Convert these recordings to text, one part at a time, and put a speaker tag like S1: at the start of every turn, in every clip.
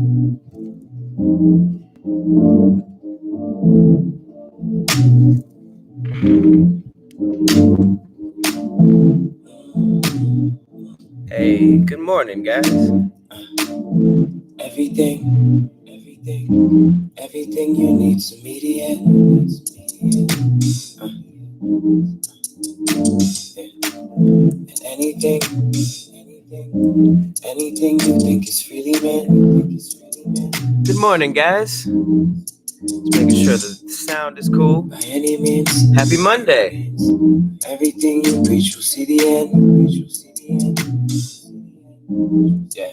S1: Hey, good morning, guys. Everything you need's immediate. And anything you think is freely meant. Good morning, guys. Just making sure the sound is cool. By any means. Happy Monday. Everything you preach will see the end. Yeah.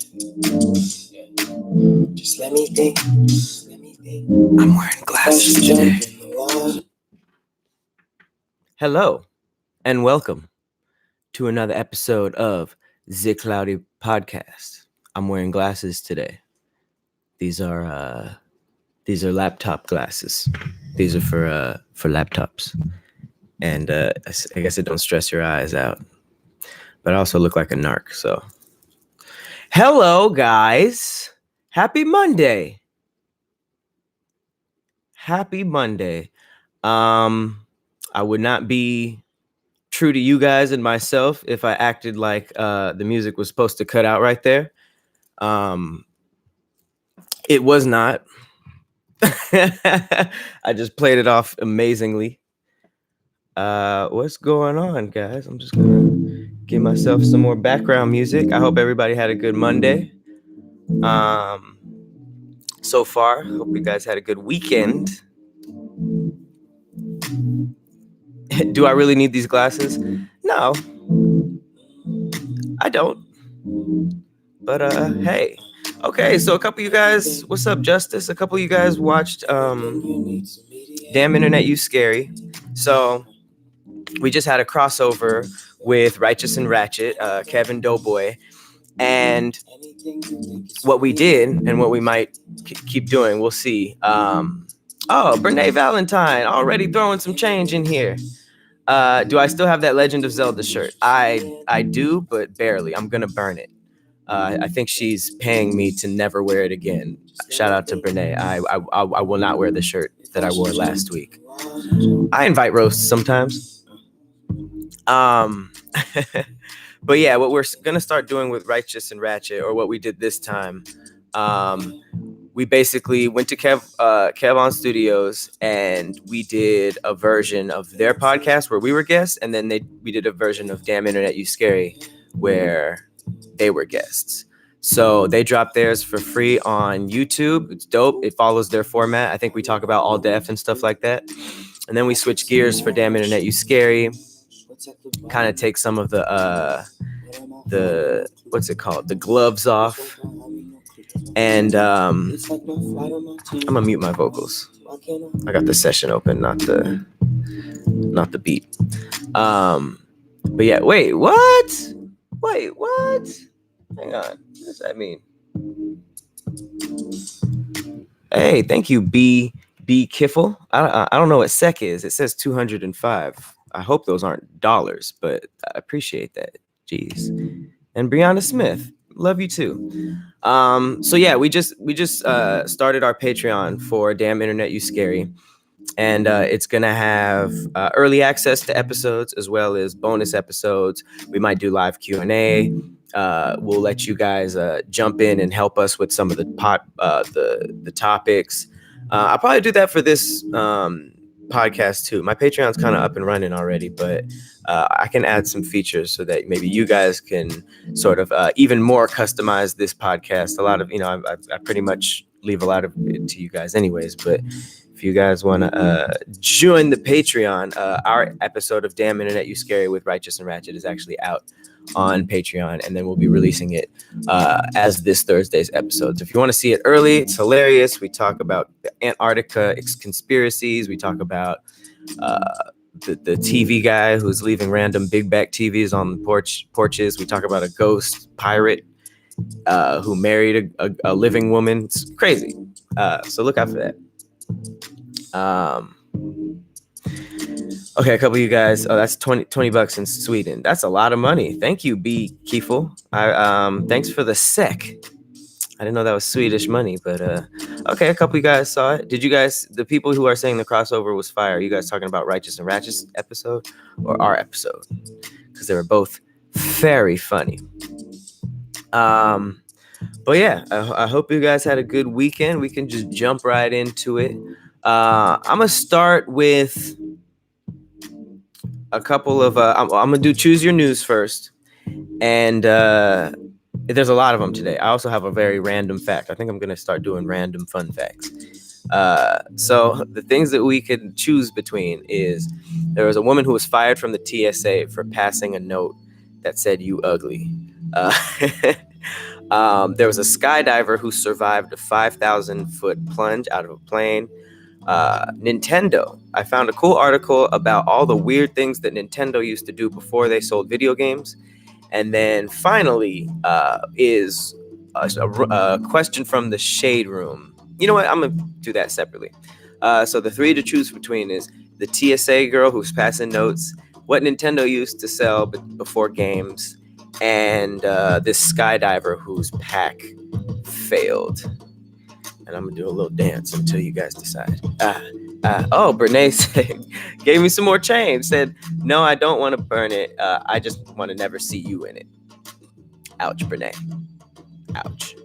S1: Just let me think. I'm wearing glasses today. Hello, and welcome to another episode of The Cloudy Podcast. I'm wearing glasses today. These are laptop glasses. These are for laptops, and I guess it don't stress your eyes out. But I also look like a narc. So, hello, guys. Happy Monday. Happy Monday. I would not be true to you guys and myself if I acted like the music was supposed to cut out right there. It was not. I just played it off amazingly. What's going on, guys? I'm just gonna give myself some more background music. I hope everybody had a good Monday. So far, hope you guys had a good weekend. Do I really need these glasses? No, I don't. But hey. Okay, so a couple of you guys, what's up, Justice? A couple of you guys watched Damn Internet, You Scary. So we just had a crossover with Righteous and Ratchet, Kevin Doughboy. And what we did and what we might keep doing, we'll see. Brene Valentine already throwing some change in here. Do I still have that Legend of Zelda shirt? I do, but barely. I'm going to burn it. I think she's paying me to never wear it again. Shout out to Brene. I will not wear the shirt that I wore last week. I invite roasts sometimes. But yeah, what we're gonna start doing with Righteous and Ratchet, or what we did this time, we basically went to Kev on Studios, and we did a version of their podcast where we were guests, and then we did a version of Damn Internet You Scary where they were guests. So they dropped theirs for free on YouTube. It's dope. It follows their format. I think we talk about all deaf and stuff like that. And then we switch gears for Damn Internet You Scary. Kind of take some of the what's it called? The gloves off. And I'm gonna mute my vocals. I got the session open, not the beat. But yeah, wait, what? Hang on. What does that mean? Hey, thank you, B Kiffle. I don't know what SEC is. It says 205. I hope those aren't dollars, but I appreciate that. Jeez. And Brianna Smith, love you too. So yeah, we just started our Patreon for Damn Internet You Scary. And it's going to have early access to episodes as well as bonus episodes. We might do live Q&A. We'll let you guys jump in and help us with some of the topics. I'll probably do that for this podcast too. My Patreon's kind of up and running already, but I can add some features so that maybe you guys can sort of even more customize this podcast. A lot of, I pretty much leave a lot of it to you guys anyways, but if you guys want to join the Patreon, our episode of Damn Internet You Scary with Righteous and Ratchet is actually out on Patreon, and then we'll be releasing it as this Thursday's episode. So if you want to see it early, it's hilarious. We talk about the Antarctica conspiracies. We talk about the TV guy who's leaving random big back TVs on porches. We talk about a ghost pirate who married a living woman. It's crazy. So look out for that. Okay, a couple of you guys. Oh, that's $20 in Sweden. That's a lot of money. Thank you, B Kiefel. Thanks for the sec. I didn't know that was Swedish money, but okay, a couple of you guys saw it. Did you guys, the people who are saying the crossover was fire, are you guys talking about Righteous and Ratchet episode or our episode? Because they were both very funny. But yeah, I hope you guys had a good weekend. We can just jump right into it. I'm gonna start with a couple of. I'm gonna do choose your news first, and there's a lot of them today. I also have a very random fact. I think I'm gonna start doing random fun facts. So the things that we could choose between is there was a woman who was fired from the TSA for passing a note that said "You ugly." There was a skydiver who survived a 5,000-foot plunge out of a plane. Nintendo. I found a cool article about all the weird things that Nintendo used to do before they sold video games. And then finally is a question from the Shade Room. You know what? I'm going to do that separately. So the three to choose between is the TSA girl who's passing notes, what Nintendo used to sell before games, and this skydiver whose pack failed. And I'm going to do a little dance until you guys decide. Oh, Brene gave me some more change. Said, no, I don't want to burn it. I just want to never see you in it. Ouch, Brene. Ouch.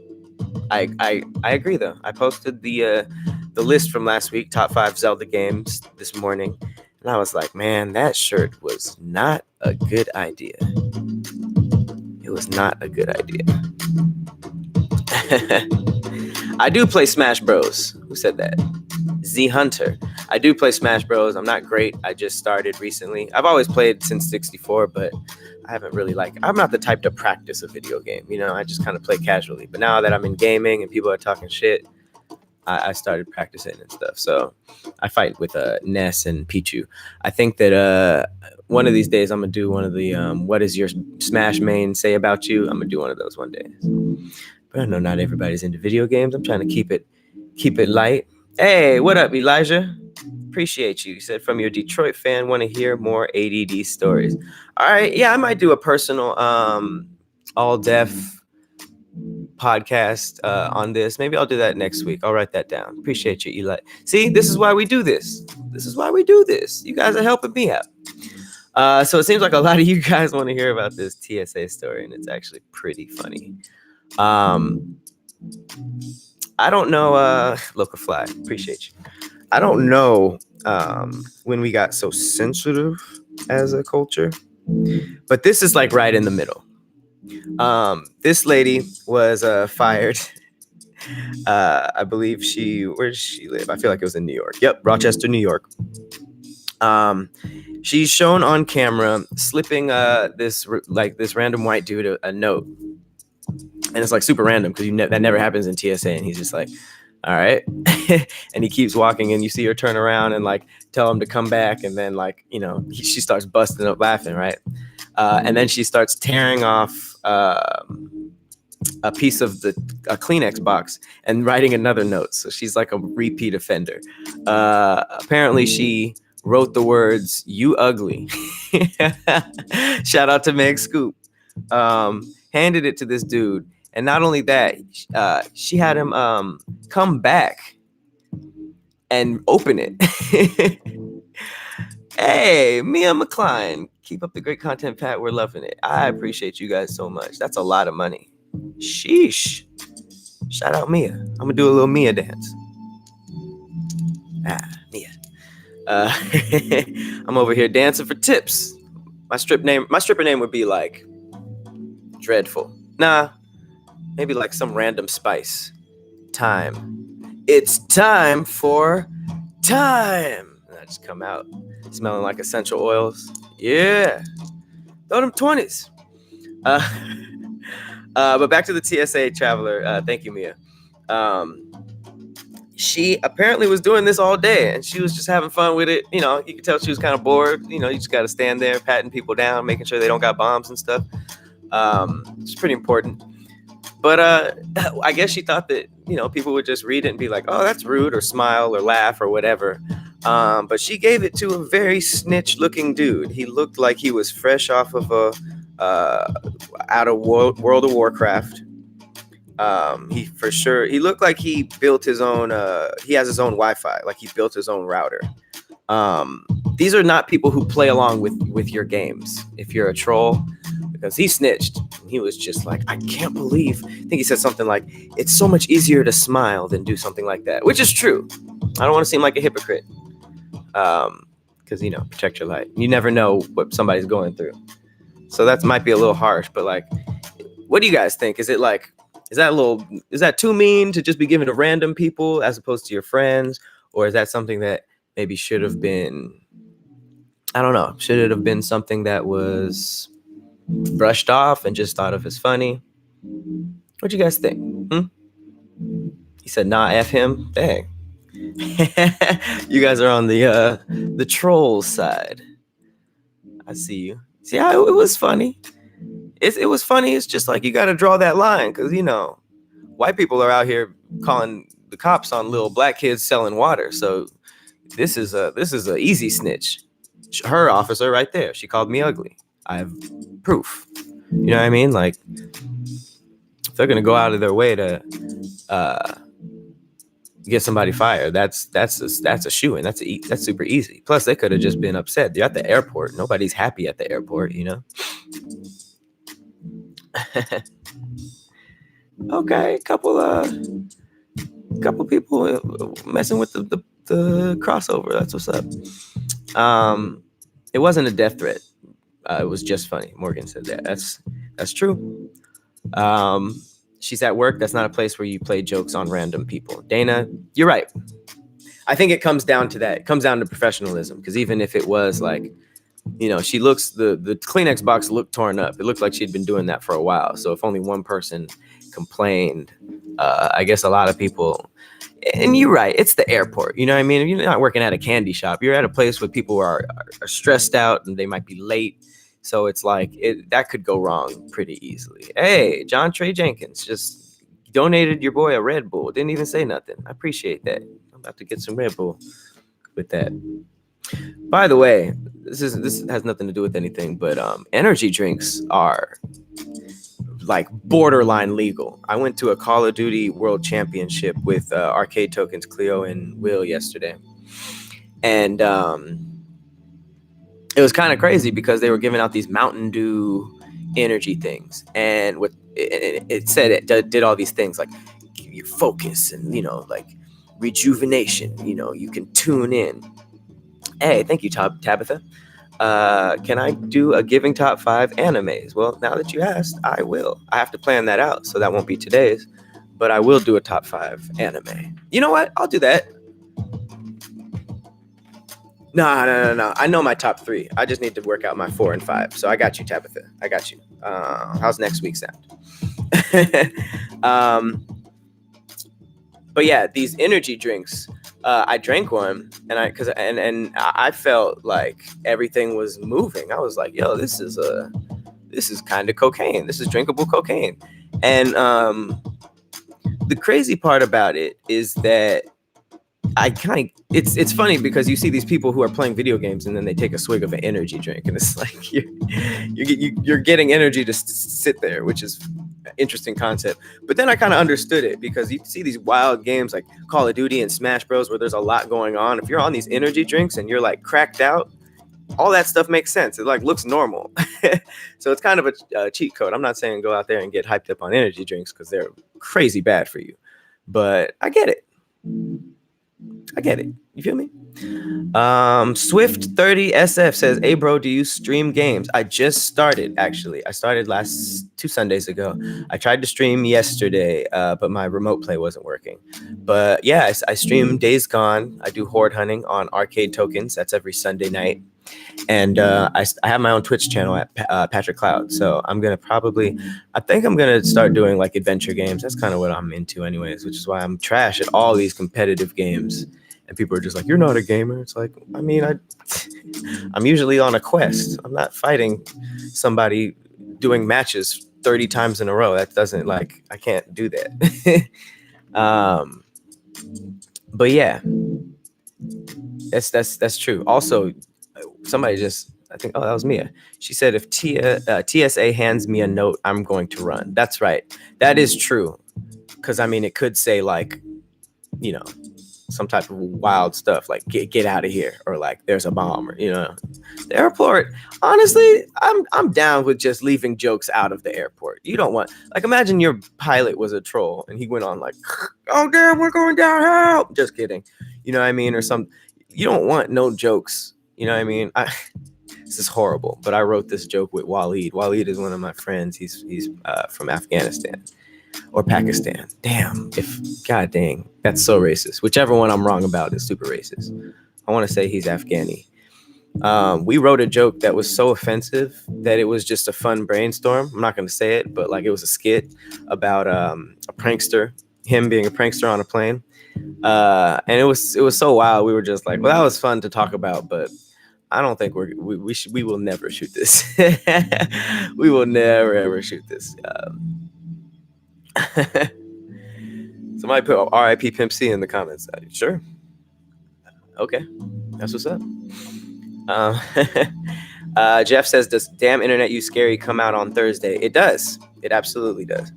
S1: I agree, though. I posted the list from last week, top 5 Zelda games, this morning. And I was like, man, that shirt was not a good idea. It was not a good idea. I do play Smash Bros. Who said that? Z Hunter. I do play Smash Bros. I'm not great. I just started recently. I've always played since 64, but I haven't really I'm not the type to practice a video game. You know, I just kind of play casually. But now that I'm in gaming and people are talking shit, I started practicing and stuff. So I fight with Ness and Pichu. I think that one of these days I'm going to do one of the what does your Smash main say about you? I'm going to do one of those one day. But I know not everybody's into video games. I'm trying to keep it light. Hey, what up, Elijah? Appreciate you. You said from your Detroit fan, want to hear more ADD stories. All right, yeah, I might do a personal all deaf podcast on this. Maybe I'll do that next week. I'll write that down. Appreciate you, Eli. See, this is why we do this. This is why we do this. You guys are helping me out. So it seems like a lot of you guys want to hear about this TSA story, and it's actually pretty funny. I don't know, Local Fly, appreciate you. I don't know when we got so sensitive as a culture, but this is like right in the middle. This lady was fired. I believe where did she live? I feel like it was in New York. Yep, Rochester, New York. She's shown on camera slipping this random white dude a note. And it's like super random because that never happens in TSA. And he's just like, all right. And he keeps walking and you see her turn around and like tell him to come back. And then like, you know, she starts busting up laughing. Right. And then she starts tearing off a piece of a Kleenex box and writing another note. So she's like a repeat offender. Apparently she wrote the words, "You ugly." Shout out to Meg Scoop. Handed it to this dude. And not only that, she had him come back and open it. Hey, Mia McCline. Keep up the great content, Pat. We're loving it. I appreciate you guys so much. That's a lot of money. Sheesh. Shout out Mia. I'm going to do a little Mia dance. Mia. I'm over here dancing for tips. My stripper name would be like Dreadful. Nah. Maybe like some random spice. Time. It's time for time. And I just come out smelling like essential oils. Yeah. Throw them 20s. But back to the TSA traveler. Thank you, Mia. She apparently was doing this all day and she was just having fun with it. You know, you could tell she was kind of bored. You know, you just got to stand there patting people down, making sure they don't got bombs and stuff. It's pretty important. But I guess she thought that, you know, people would just read it and be like, oh, that's rude, or smile or laugh or whatever. But she gave it to a very snitch looking dude. He looked like he was fresh off of out of World of Warcraft. He for sure, he looked like he built his own, he has his own Wi-Fi, like he built his own router. These are not people who play along with your games if you're a troll, because he snitched. He was just like, I can't believe, I think he said something like, it's so much easier to smile than do something like that, which is true. I don't want to seem like a hypocrite, because, you know, protect your light. You never know what somebody's going through. So that might be a little harsh, but like, what do you guys think? Is that too mean to just be given to random people as opposed to your friends? Or is that something that maybe should have been, I don't know, should it have been something that was brushed off and just thought of as funny? What do you guys think? He said, nah, F him. Dang. You guys are on the troll side. I see you. See how it was funny? It was funny. It's just like, you got to draw that line, because, you know, white people are out here calling the cops on little black kids selling water. So this is a easy snitch. Her officer right there, she called me ugly. I have proof. You know what I mean? Like, if they're gonna go out of their way to get somebody fired, that's a shoo-in. That's super easy. Plus, they could have just been upset. They're at the airport. Nobody's happy at the airport, you know. Okay, couple people messing with the crossover. That's what's up. It wasn't a death threat. It was just funny. Morgan said that. That's true. She's at work. That's not a place where you play jokes on random people. Dana, you're right. I think it comes down to that. It comes down to professionalism. Because even if it was like, you know, she looks, the Kleenex box looked torn up. It looked like she'd been doing that for a while. So if only one person complained, I guess a lot of people, and you're right, it's the airport. You know what I mean? You're not working at a candy shop. You're at a place where people are stressed out and they might be late. So it's like, that could go wrong pretty easily. Hey, John Trey Jenkins just donated your boy a Red Bull. Didn't even say nothing. I appreciate that. I'm about to get some Red Bull with that. By the way, this has nothing to do with anything, but energy drinks are like borderline legal. I went to a Call of Duty World Championship with Arcade Tokens, Cleo, and Will yesterday, and it was kind of crazy because they were giving out these Mountain Dew energy things, and what it said, it did all these things like give you focus and, you know, like rejuvenation. You know, you can tune in. Hey, thank you, Tabitha. Can I do a giving top 5 animes? Well, now that you asked, I will. I have to plan that out, so that won't be today's, but I will do a top 5 anime. You know what? I'll do that. No. I know my top 3. I just need to work out my 4 and 5. So I got you, Tabitha. I got you. How's next week sound? But yeah, these energy drinks. I drank one, and I felt like everything was moving. I was like, yo, this is kind of cocaine. This is drinkable cocaine. And the crazy part about it is that it's funny because you see these people who are playing video games and then they take a swig of an energy drink, and it's like you're getting energy to sit there, which is an interesting concept. But then I kind of understood it, because you see these wild games like Call of Duty and Smash Bros where there's a lot going on. If you're on these energy drinks and you're like cracked out, all that stuff makes sense. It like looks normal. So it's kind of a cheat code. I'm not saying go out there and get hyped up on energy drinks because they're crazy bad for you, but I get it. You feel me? Swift 30 SF says, hey bro, do you stream games? I just started, actually. I started 2 Sundays ago. I tried to stream yesterday, but my remote play wasn't working. But yeah, I stream Days Gone. I do horde hunting on Arcade Tokens. That's every Sunday night. And I have my own Twitch channel at Patrick Cloud. So I think I'm going to start doing like adventure games. That's kind of what I'm into anyways, which is why I'm trash at all these competitive games. And people are just like, you're not a gamer. It's like, I mean, I'm usually on a quest. I'm not fighting somebody doing matches 30 times in a row. That doesn't, like, I can't do that. But yeah, that's true. Also, somebody I think, that was Mia. She said, if TSA hands me a note, I'm going to run. That's right. That is true. Because I mean, it could say like, you know, some type of wild stuff like get out of here, or like there's a bomb, or the airport. Honestly, I'm down with just leaving jokes out of the airport. You don't want, like, imagine your pilot was a troll and he went on like, oh damn, we're going down, help. Just kidding. You know what I mean? Or some, you don't want no jokes. You know what I mean? This is horrible, but I wrote this joke with Waleed. Waleed is one of my friends. He's from Afghanistan or Pakistan. Damn, God dang, that's so racist. Whichever one I'm wrong about is super racist. I want to say he's Afghani. We wrote a joke that was so offensive that it was just a fun brainstorm. I'm not going to say it, but like it was a skit about a prankster, him being a prankster on a plane. And it was so wild. We were just like, well, that was fun to talk about, but I don't think we will never shoot this. We will never ever shoot this. Somebody put R.I.P. Pimp C in the comments. Sure. Okay, that's what's up. Jeff says, does Damn Internet You Scary come out on Thursday? It does. It absolutely does.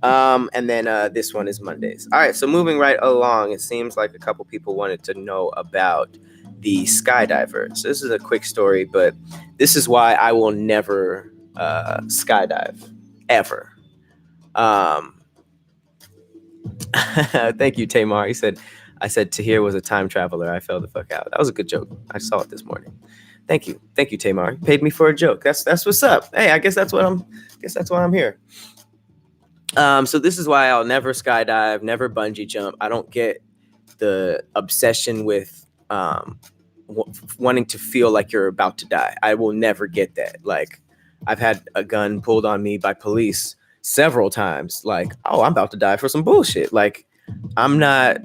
S1: And then this one is Mondays. All right, so moving right along, it seems like a couple people wanted to know about the skydiver. So this is a quick story, but this is why I will never skydive ever. Thank you, Tamar. He said, I said Tahir was a time traveler. I fell the fuck out. That was a good joke. I saw it this morning. Thank you, Tamar. You paid me for a joke. That's what's up. Hey, I guess that's why I'm here. So this is why I'll never skydive, never bungee jump. I don't get the obsession with wanting to feel like you're about to die. I will never get that. Like, I've had a gun pulled on me by police several times. Like, oh, I'm about to die for some bullshit. Like, I'm not.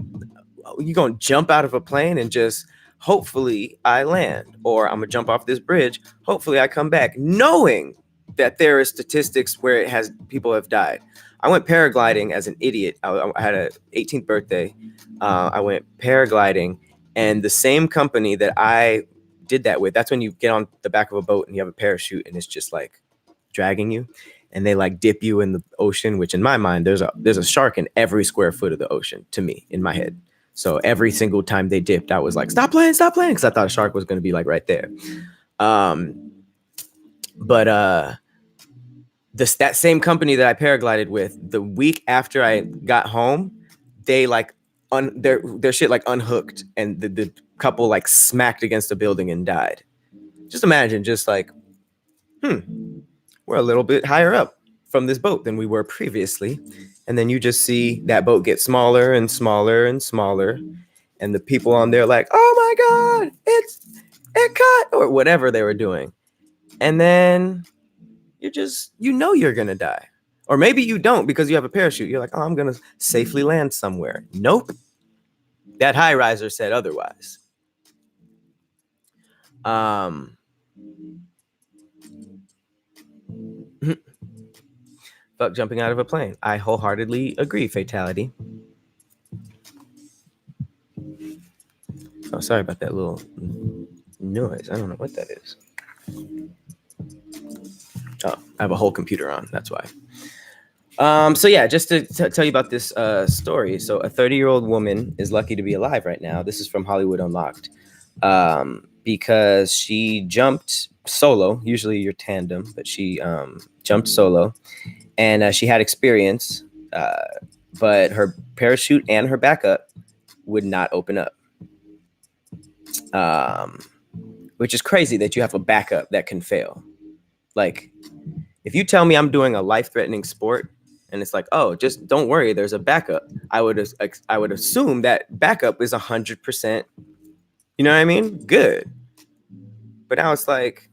S1: You gonna jump out of a plane and just hopefully I land, or I'm gonna jump off this bridge. Hopefully I come back, knowing that there are statistics where people have died. I went paragliding as an idiot. I had an 18th birthday. I went paragliding, and the same company that I did that with, that's when you get on the back of a boat and you have a parachute and it's just like dragging you, and they like dip you in the ocean, which in my mind, there's a shark in every square foot of the ocean, to me, in my head. So every single time they dipped, I was like, stop playing, because I thought a shark was going to be like right there. That same company that I paraglided with, the week after I got home, they like their shit like unhooked, and the couple like smacked against a building and died. Just imagine, just like, we're a little bit higher up from this boat than we were previously, and then you just see that boat get smaller and smaller and smaller, and the people on there like, oh my god, it cut, or whatever they were doing, and then you're gonna die. Or maybe you don't because you have a parachute. You're like, oh, I'm gonna safely land somewhere. Nope. That high riser said otherwise. Fuck jumping out of a plane. I wholeheartedly agree, Fatality. Oh, sorry about that little noise. I don't know what that is. Oh, I have a whole computer on. That's why. So yeah, just to tell you about this story. So a 30-year-old woman is lucky to be alive right now. This is from Hollywood Unlocked. Because she jumped solo. Usually you're tandem, but she jumped solo. And she had experience, but her parachute and her backup would not open up. Which is crazy that you have a backup that can fail. Like, if you tell me I'm doing a life-threatening sport and it's like, oh, just don't worry, there's a backup, I would assume that backup is 100%, you know what I mean? Good. But now it's like,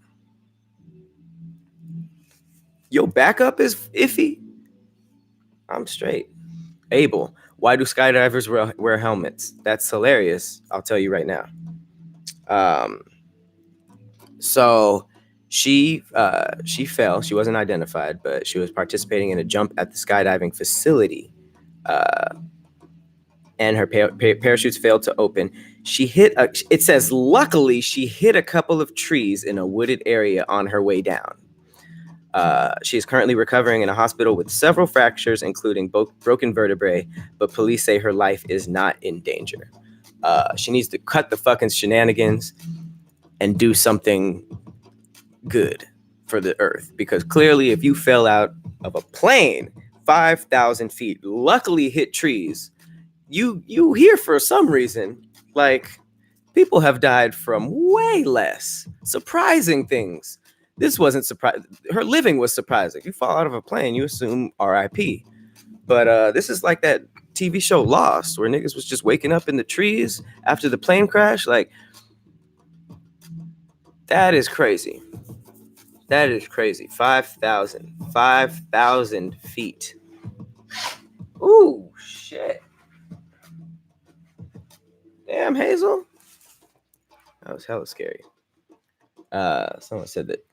S1: your backup is iffy. I'm straight. Abel, why do skydivers wear helmets? That's hilarious. I'll tell you right now. So she fell. She wasn't identified, but she was participating in a jump at the skydiving facility. And her parachutes failed to open. It says, luckily, she hit a couple of trees in a wooded area on her way down. She is currently recovering in a hospital with several fractures, including both broken vertebrae, but police say her life is not in danger. She needs to cut the fucking shenanigans and do something good for the earth, because clearly if you fell out of a plane 5,000 feet, luckily hit trees, you here for some reason. Like, people have died from way less surprising things. This wasn't surprising. Her living was surprising. You fall out of a plane, you assume RIP. But this is like that TV show Lost, where niggas was just waking up in the trees after the plane crash. Like, that is crazy. That is crazy. 5,000 feet. Ooh, shit. Damn, Hazel. That was hella scary. Someone said that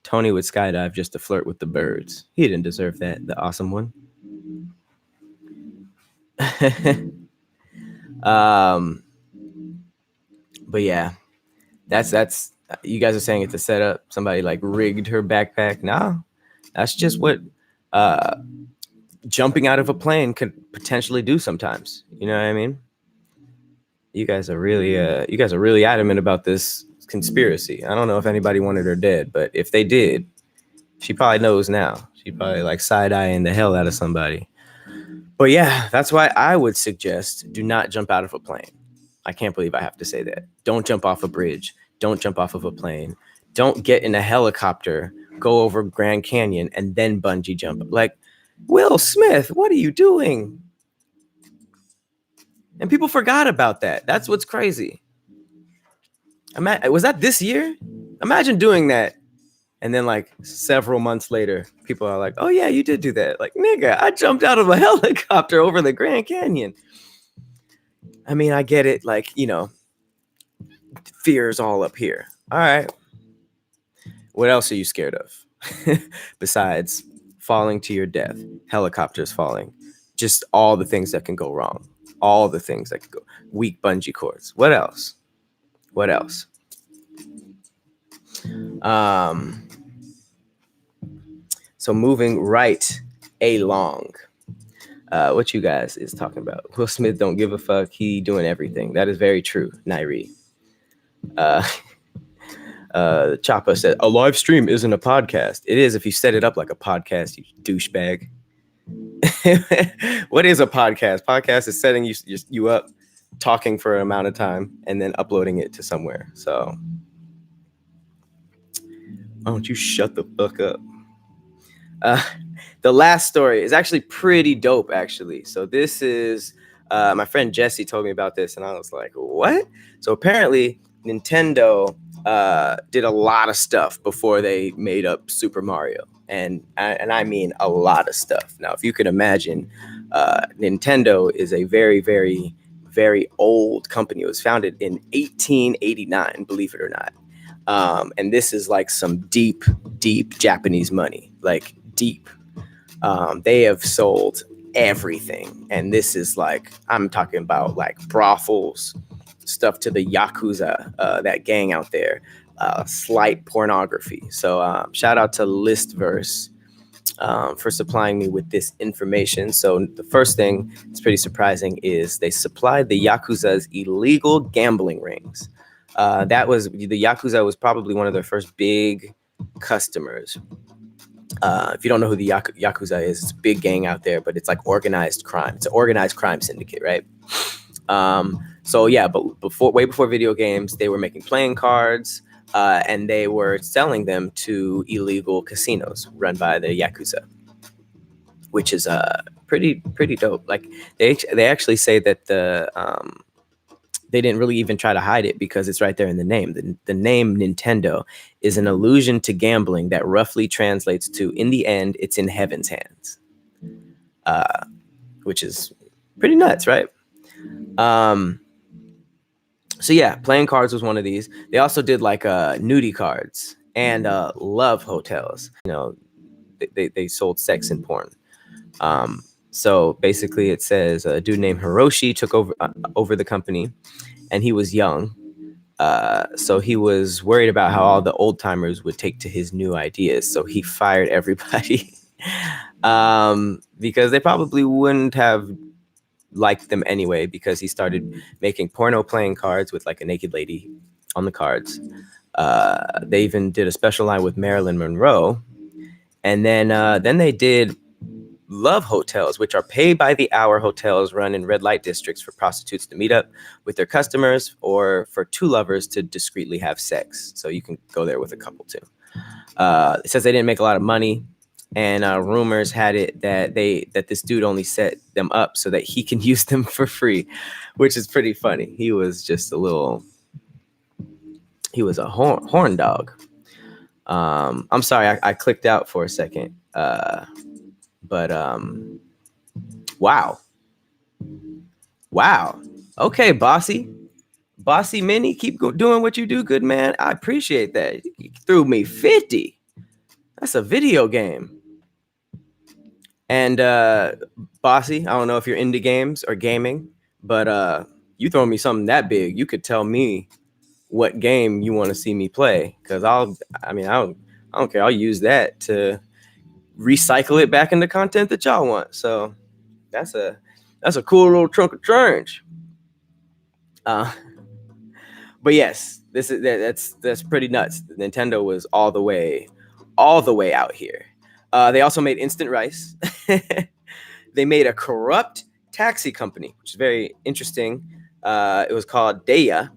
S1: Tony would skydive just to flirt with the birds. He didn't deserve that, the awesome one. But yeah, that's you guys are saying it's a setup. Somebody like rigged her backpack. No, that's just what jumping out of a plane could potentially do sometimes. You know what I mean? You guys are really adamant about this conspiracy. I don't know if anybody wanted her dead, but if they did, she probably knows now. She probably like side-eyeing the hell out of somebody. But yeah, that's why I would suggest do not jump out of a plane. I can't believe I have to say that. Don't jump off a bridge. Don't jump off of a plane. Don't get in a helicopter, go over Grand Canyon, and then bungee jump. Like, Will Smith, what are you doing? And people forgot about that. That's what's crazy. Was that this year? Imagine doing that. And then like several months later, people are like, oh yeah, you did do that. Like, nigga, I jumped out of a helicopter over the Grand Canyon. I mean, I get it. Like, you know, fear is all up here. All right. What else are you scared of? Besides falling to your death, helicopters falling, just all the things that can go wrong. All the things that could go. Weak bungee cords. What else? What else? So moving right along. What you guys is talking about? Will Smith don't give a fuck. He doing everything. That is very true, Nairi. Choppa said, a live stream isn't a podcast. It is if you set it up like a podcast, you douchebag. What is a podcast? Podcast is setting you up, talking for an amount of time, and then uploading it to somewhere. So why don't you shut the fuck up? The last story is actually pretty dope, actually. So this is my friend Jesse told me about this, and I was like, what? So apparently Nintendo did a lot of stuff before they made up Super Mario. And I mean a lot of stuff. Now, if you can imagine, Nintendo is a very, very, very old company. It was founded in 1889, believe it or not. And this is like some deep, deep Japanese money, like deep. They have sold everything. And this is like, I'm talking about like brothels, stuff to the Yakuza, that gang out there. Slight pornography. So shout out to Listverse for supplying me with this information. So the first thing that's pretty surprising is they supplied the Yakuza's illegal gambling rings. The Yakuza was probably one of their first big customers. If you don't know who the Yakuza is, it's a big gang out there, but it's like organized crime. It's an organized crime syndicate, right? So yeah, but way before video games, they were making playing cards. And they were selling them to illegal casinos run by the Yakuza, which is pretty dope. Like they actually say that they didn't really even try to hide it because it's right there in the name. The name Nintendo is an allusion to gambling that roughly translates to, in the end, it's in heaven's hands, which is pretty nuts, right? So yeah, playing cards was one of these. They also did like nudie cards and love hotels. You know, they sold sex and porn. So basically, it says a dude named Hiroshi took over the company, and he was young. So he was worried about how all the old timers would take to his new ideas. So he fired everybody because they probably wouldn't have liked them anyway, because he started making porno playing cards with like a naked lady on the cards. They even did a special line with Marilyn Monroe. And then they did love hotels, which are pay by the hour hotels run in red light districts for prostitutes to meet up with their customers, or for two lovers to discreetly have sex. So you can go there with a couple too. It says they didn't make a lot of money, and rumors had it that this dude only set them up so that he can use them for free, which is pretty funny. He was just a horn dog. I'm sorry, I clicked out for a second. But wow. Okay, Bossy Mini, keep doing what you do, good man. I appreciate that. You threw me 50. That's a video game. And Bossy, I don't know if you're into games or gaming, but you throw me something that big, you could tell me what game you want to see me play, because I don't care. I'll use that to recycle it back into content that y'all want. So that's a cool little trunk of change. But yes, that's pretty nuts. Nintendo was all the way out here. They also made instant rice. They made a corrupt taxi company, which is very interesting. It was called Deya,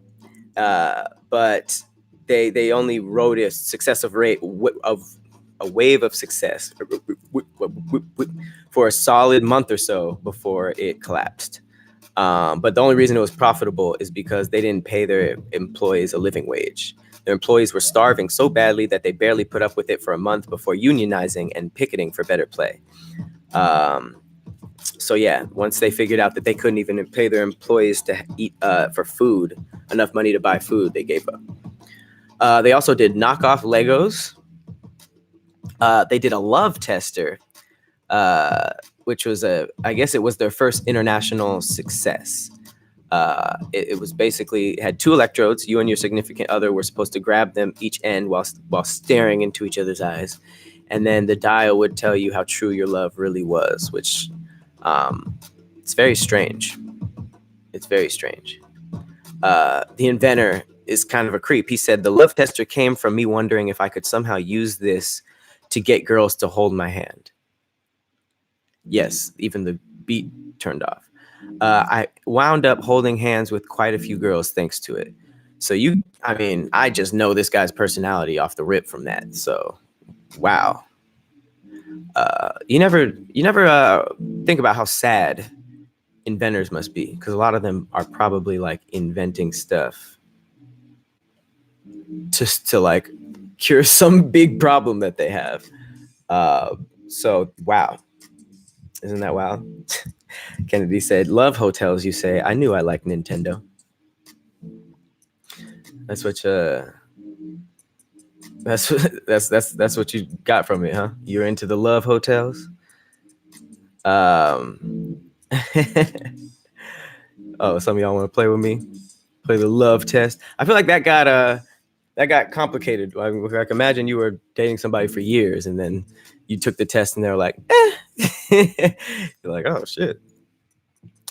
S1: but they only rode a successive rate of a wave of success for a solid month or so before it collapsed. But the only reason it was profitable is because they didn't pay their employees a living wage. Their employees were starving so badly that they barely put up with it for a month before unionizing and picketing for better play. So yeah, once they figured out that they couldn't even pay their employees to eat for food, enough money to buy food, they gave up. They also did knockoff Legos. They did a love tester, which was I guess it was their first international success. It was basically, had two electrodes. You and your significant other were supposed to grab them each end while staring into each other's eyes, and then the dial would tell you how true your love really was, which it's very strange. It's very strange. The inventor is kind of a creep. He said, "The love tester came from me wondering if I could somehow use this to get girls to hold my hand." Yes, even the beat turned off. I wound up holding hands with quite a few girls thanks to it. So I just know this guy's personality off the rip from that. So, wow. You never think about how sad inventors must be, because a lot of them are probably like inventing stuff just to like cure some big problem that they have. So wow. Isn't that wild? Kennedy said, "Love hotels, you say. I knew I liked Nintendo." That's what that's what you got from it, huh? You're into the love hotels? Oh, some of y'all want to play with me? Play the love test? I feel like that got complicated. Like imagine you were dating somebody for years and then you took the test and they're like, You're like, oh shit.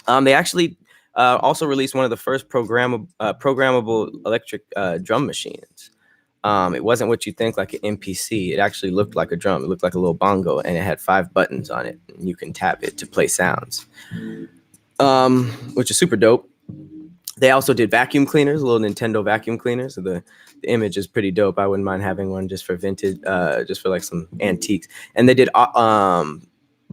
S1: They actually also released one of the first programmable electric drum machines. It wasn't what you think, like an MPC. It actually looked like a drum. It looked like a little bongo, and it had 5 buttons on it. And you can tap it to play sounds, which is super dope. They also did vacuum cleaners, little Nintendo vacuum cleaners. So the image is pretty dope. I wouldn't mind having one just for vintage, just for like some antiques. And they did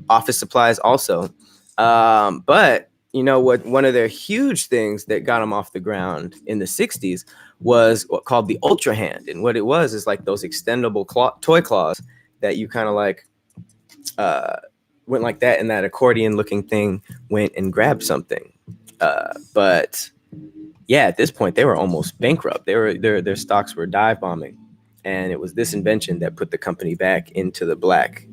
S1: office supplies also. But you know what? One of their huge things that got them off the ground in the 60s was what called the Ultra Hand. And what it was is like those extendable toy claws that you kind of like went like that, and that accordion looking thing went and grabbed something. But yeah, at this point they were almost bankrupt. Their stocks were dive bombing, and it was this invention that put the company back into the black.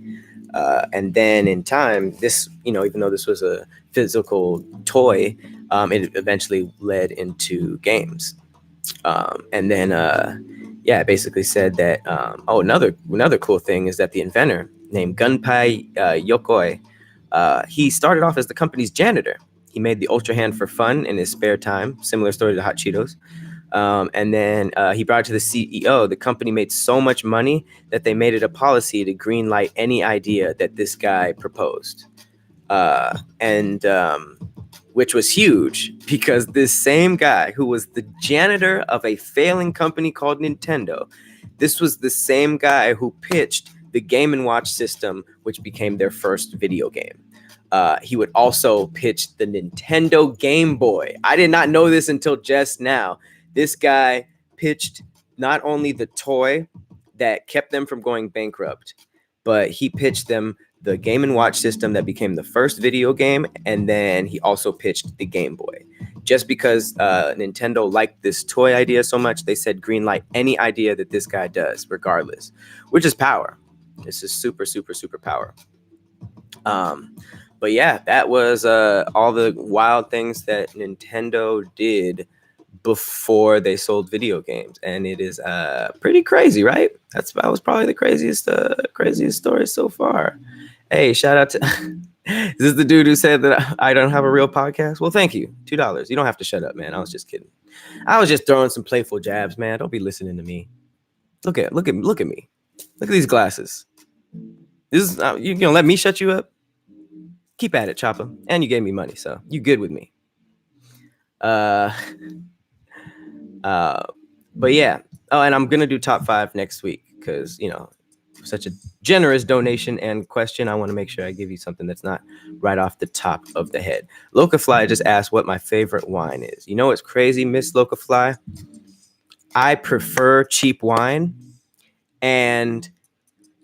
S1: And then in time, this, even though this was a physical toy, it eventually led into games. And then yeah, it basically said that another cool thing is that the inventor named Gunpei Yokoi, he started off as the company's janitor. He made the Ultra Hand for fun in his spare time. Similar story to Hot Cheetos. And then he brought it to the CEO. The company made so much money that they made it a policy to greenlight any idea that this guy proposed. And which was huge because this same guy who was the janitor of a failing company called Nintendo, this was the same guy who pitched the Game & Watch system, which became their first video game. He would also pitch the Nintendo Game Boy. I did not know this until just now. This guy pitched not only the toy that kept them from going bankrupt, but he pitched them the Game & Watch system that became the first video game, and then he also pitched the Game Boy. Just because Nintendo liked this toy idea so much, they said greenlight any idea that this guy does, regardless, which is power. This is super, super, super power. But yeah, that was all the wild things that Nintendo did before they sold video games, and it is pretty crazy, right? That was probably the craziest story so far. Hey, shout out to is this the dude who said that I don't have a real podcast? Well, thank you. $2. You don't have to shut up, man. I was just kidding. I was just throwing some playful jabs, man. Don't be listening to me. Look at me. Look at these glasses. This is you gonna let me shut you up? Keep at it, Chopper. And you gave me money, so you good with me. But yeah. Oh, and I'm gonna do top 5 next week because such a generous donation and question. I want to make sure I give you something that's not right off the top of the head. Locafly just asked what my favorite wine is. You know what's crazy, Miss Locafly? I prefer cheap wine, and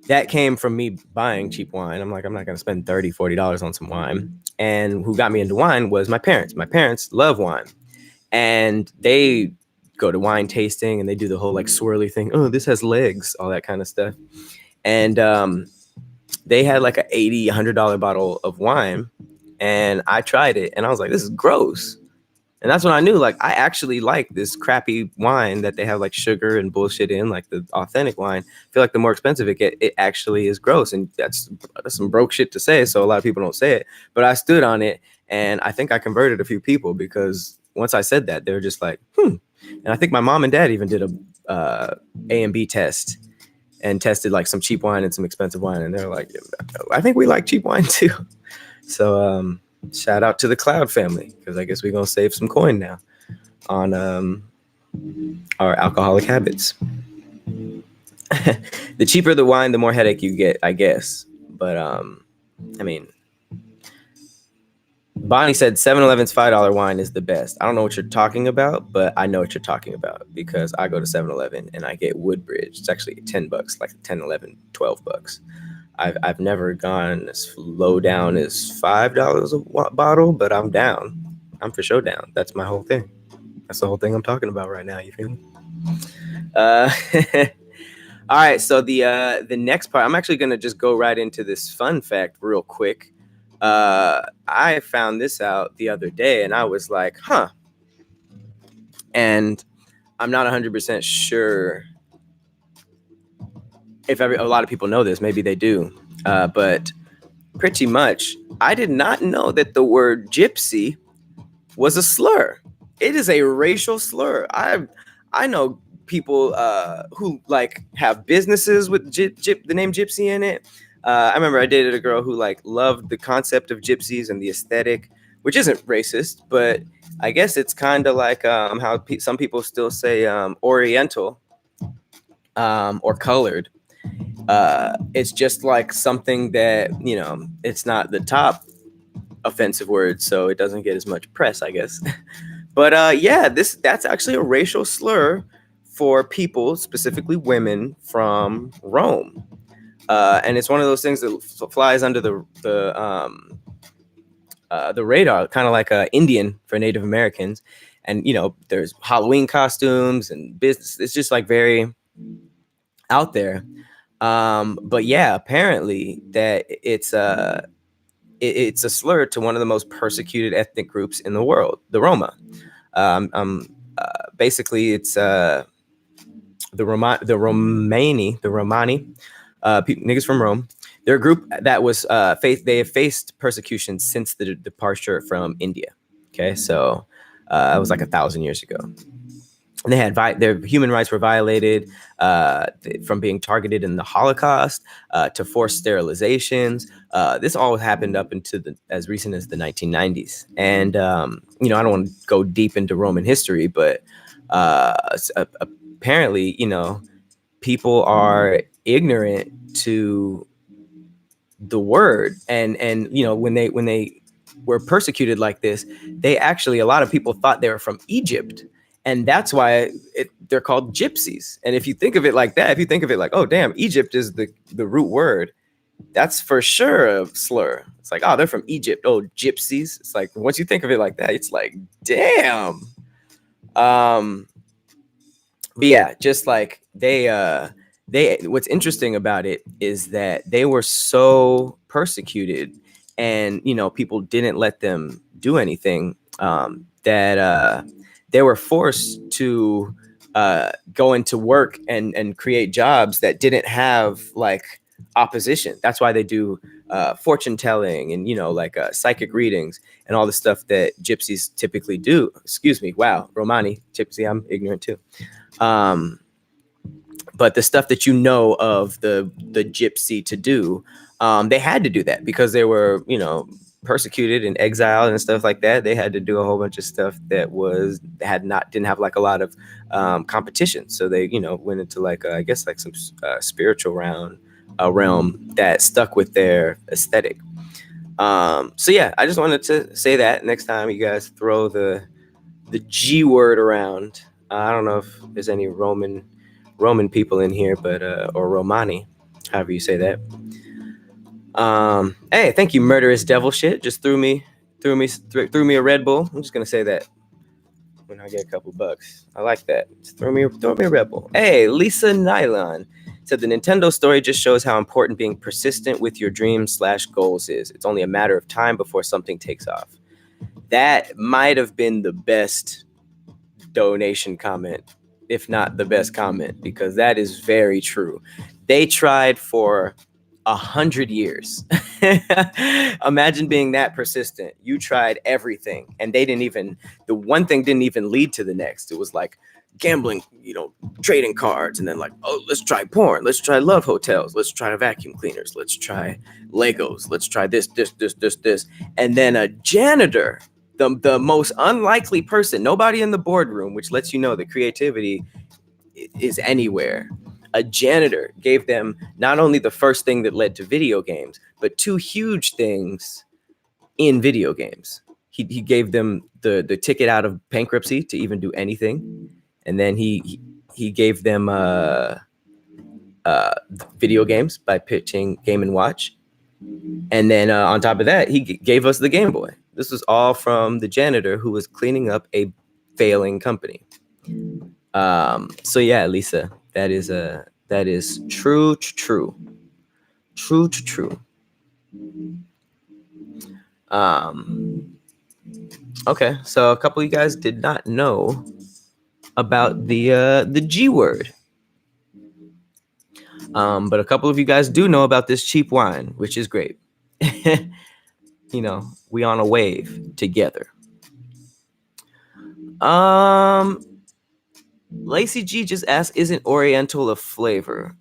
S1: that came from me buying cheap wine. I'm like, I'm not going to spend $30, $40 on some wine. And who got me into wine was my parents. My parents love wine, and they go to wine tasting and they do the whole like swirly thing. Oh, this has legs, all that kind of stuff. And they had like a $80, $100 bottle of wine, and I tried it, and I was like, this is gross. And that's when I knew, like, I actually like this crappy wine that they have like sugar and bullshit in, like the authentic wine. I feel like the more expensive it gets, it actually is gross. And that's some broke shit to say, so a lot of people don't say it. But I stood on it, and I think I converted a few people because once I said that, they were just like, And I think my mom and dad even did a A and B test and tested like some cheap wine and some expensive wine. And they're like, I think we like cheap wine too. So shout out to the Cloud family, because I guess we're going to save some coin now on our alcoholic habits. The cheaper the wine, the more headache you get, I guess. But I mean, Bonnie said 7-Eleven's $5 wine is the best. I don't know what you're talking about, but I know what you're talking about because I go to 7-Eleven and I get Woodbridge. It's actually $10, like 10, 11, $12. I've never gone as low down as $5 a bottle, but I'm down. I'm for sure down. That's my whole thing. That's the whole thing I'm talking about right now. You feel me? All right. So the next part, I'm actually gonna just go right into this fun fact real quick. I found this out the other day, and I was like, huh. And I'm not 100% sure if a lot of people know this. Maybe they do. But pretty much, I did not know that the word gypsy was a slur. It is a racial slur. I know people who like have businesses with the name gypsy in it. I remember I dated a girl who like loved the concept of gypsies and the aesthetic, which isn't racist, but I guess it's kind of like how some people still say Oriental or colored. It's just like something that, it's not the top offensive word, so it doesn't get as much press, I guess. But yeah, that's actually a racial slur for people, specifically women from Rome. And it's one of those things that flies under the radar, kind of like Indian for Native Americans. And, there's Halloween costumes and business. It's just like very out there. But yeah, apparently that it's a slur to one of the most persecuted ethnic groups in the world, the Roma. I'm basically it's the Romani, niggas from Rome. They're a group that was they have faced persecution since the departure from India. Okay, so it was like 1,000 years ago. And they had their human rights were violated, from being targeted in the Holocaust to forced sterilizations. This all happened up into as recent as the 1990s. And I don't want to go deep into Roman history, but apparently, people are ignorant to the word, and when they were persecuted like this, they actually, a lot of people thought they were from Egypt, and that's why they're called gypsies. And if you think of it like that, if you think of it like, oh damn, Egypt is the root word, that's for sure a slur. It's like, oh, they're from Egypt, oh, gypsies. It's like, once you think of it like that, it's like, damn. But yeah, just like they what's interesting about it is that they were so persecuted, and people didn't let them do anything, that they were forced to go into work and create jobs that didn't have like opposition. That's why they do fortune telling and like psychic readings and all the stuff that gypsies typically do. Excuse me, wow, Romani, gypsy, I'm ignorant too. But the stuff that of the gypsy to do, they had to do that because they were persecuted and exiled and stuff like that. They had to do a whole bunch of stuff that didn't have like a lot of competition. So they went into like I guess like some spiritual realm that stuck with their aesthetic. So yeah, I just wanted to say that next time you guys throw the G word around. I don't know if there's any Roman people in here, but or Romani, however you say that. Hey, thank you, murderous devil shit. Just threw me a Red Bull. I'm just gonna say that when I get a couple bucks. I like that. Just throw me a Red Bull. Hey, Lisa Nylon said the Nintendo story just shows how important being persistent with your dreams/goals is. It's only a matter of time before something takes off. That might have been the best donation comment, if not the best comment, because that is very true. They tried for 100 years. Imagine being that persistent. You tried everything, and the one thing didn't even lead to the next. It was like gambling, trading cards, and then like, oh, let's try porn, let's try love hotels, let's try vacuum cleaners, let's try Legos, let's try this, and then a janitor, the most unlikely person, nobody in the boardroom, which lets you know that creativity is anywhere. A janitor gave them not only the first thing that led to video games, but two huge things in video games. He gave them the ticket out of bankruptcy to even do anything, and then he gave them video games by pitching Game & Watch, and then on top of that, he gave us the Game Boy. This was all from the janitor who was cleaning up a failing company. So yeah, Lisa, that is true. Okay, so a couple of you guys did not know about the G word. But a couple of you guys do know about this cheap wine, which is great. We on a wave together. Lacey G just asked, isn't Oriental a flavor?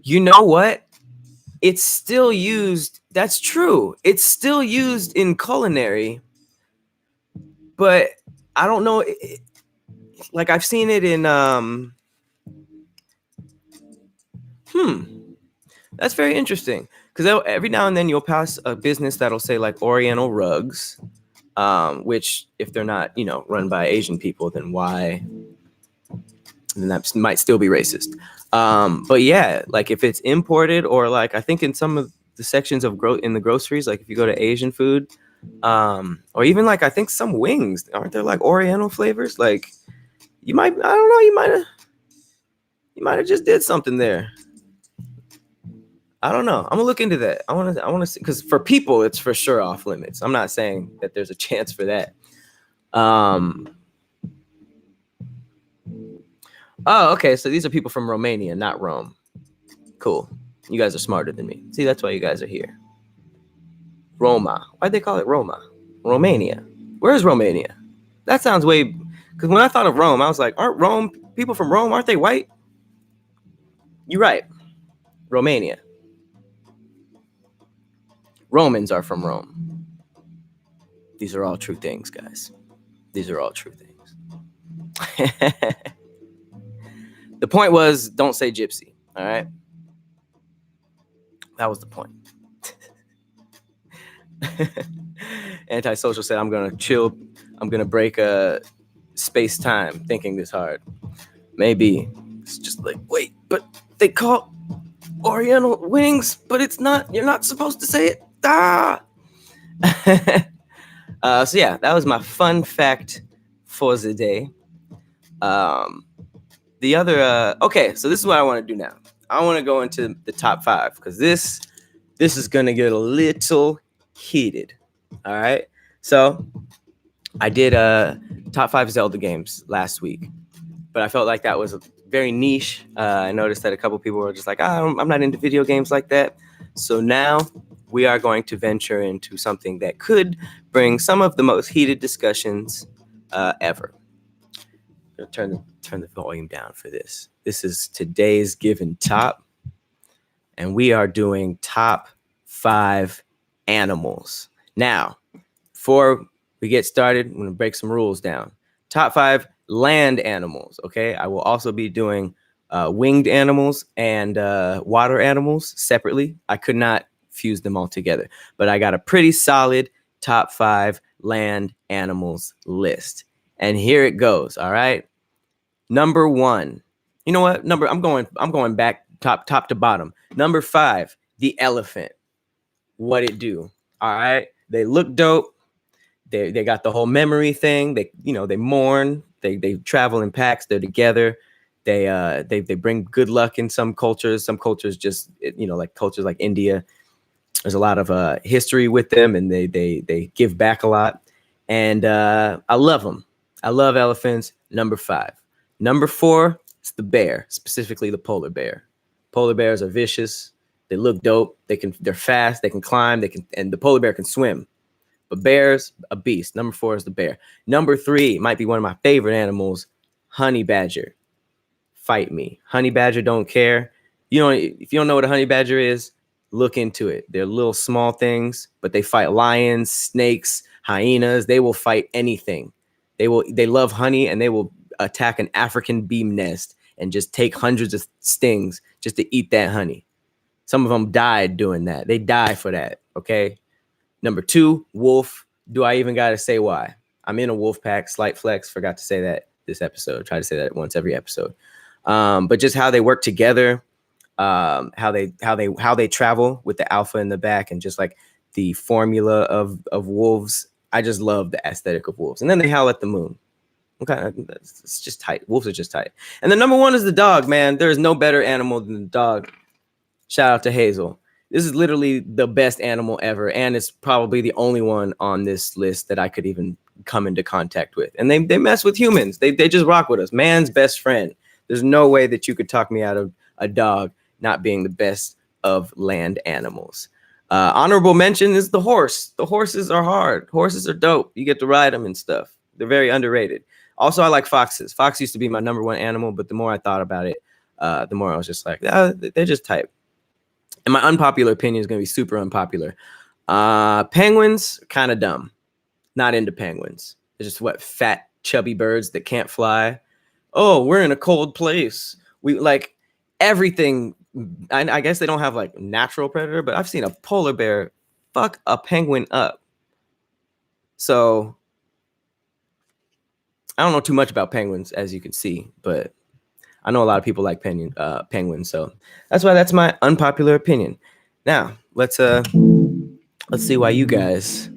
S1: You know what? It's still used. That's true. It's still used in culinary, but I don't know. Like I've seen it in That's very interesting, because every now and then you'll pass a business that'll say like Oriental Rugs, which if they're not, run by Asian people, then why? Then that might still be racist. But yeah, like if it's imported, or like I think in some of the sections of in the groceries, like if you go to Asian food, or even like I think some wings, aren't there like Oriental flavors? Like you might have just did something there. I don't know. I'm gonna look into that. I want to see, because for people it's for sure off limits. I'm not saying that there's a chance for that, Oh, okay. So these are people from Romania, not Rome. Cool. You guys are smarter than me. See, that's why you guys are here. Roma. Why'd they call it Roma? Romania. Where's Romania? That sounds way. Because when I thought of Rome, I was like, aren't Rome people from Rome? Aren't they white? You're right. Romania. Romans are from Rome. These are all true things, guys. These are all true things. The point was, don't say gypsy. All right. That was the point. Antisocial said, I'm going to chill. I'm going to break space-time thinking this hard. Maybe it's just like, wait, but they call Oriental wings, but it's not, you're not supposed to say it. Ah! So yeah, that was my fun fact for the day. The other, okay, so this is what I want to do now. I want to go into the top 5 because this is going to get a little heated. All right. So I did top 5 Zelda games last week, but I felt like that was very niche. I noticed that a couple people were just like, I'm not into video games like that. So now we are going to venture into something that could bring some of the most heated discussions ever. Turn the volume down for this. This is today's Given Top, and we are doing top 5 animals. Now, before we get started, I'm going to break some rules down. Top 5 land animals, okay? I will also be doing winged animals and water animals separately. I could not fuse them all together, but I got a pretty solid top 5 land animals list. And here it goes, all right? Number 1. You know what? I'm going back top to bottom. Number 5, the elephant. What it do? All right? They look dope. They got the whole memory thing. They mourn. They travel in packs. They're together. They bring good luck in some cultures. Some cultures just like cultures like India. There's a lot of history with them, and they give back a lot. And I love them. I love elephants. Number 5. Number 4 is the bear, specifically the polar bear. Polar bears are vicious. They look dope. They're fast. They can climb. And the polar bear can swim. But bears, a beast. Number 4 is the bear. Number 3 might be one of my favorite animals, honey badger. Fight me. Honey badger don't care. If you don't know what a honey badger is, look into it. They're little small things, but they fight lions, snakes, hyenas. They will fight anything. They love honey, and they will attack an African beam nest and just take hundreds of stings just to eat that honey. Some of them died doing that. They die for that. Okay. Number 2, wolf. Do I even got to say why? I'm in a wolf pack. Slight flex. Forgot to say that this episode. Try to say that once every episode. But just how they work together, how they travel with the alpha in the back, and just like the formula of wolves. I just love the aesthetic of wolves. And then they howl at the moon. Okay, it's just tight. Wolves are just tight. And the number 1 is the dog, man. There is no better animal than the dog. Shout out to Hazel. This is literally the best animal ever, and it's probably the only one on this list that I could even come into contact with. And they mess with humans. They just rock with us. Man's best friend. There's no way that you could talk me out of a dog not being the best of land animals. Honorable mention is the horse. The horses are hard. Horses are dope. You get to ride them and stuff. They're very underrated. Also, I like foxes. Fox used to be my number 1 animal, but the more I thought about it, the more I was just like, they're just type. And my unpopular opinion is going to be super unpopular. Penguins, kind of dumb. Not into penguins. They're just fat, chubby birds that can't fly. Oh, we're in a cold place. We like everything. I guess they don't have like natural predator, but I've seen a polar bear fuck a penguin up. So I don't know too much about penguins, as you can see, but I know a lot of people like penguins. So that's my unpopular opinion. Now let's see why you guys.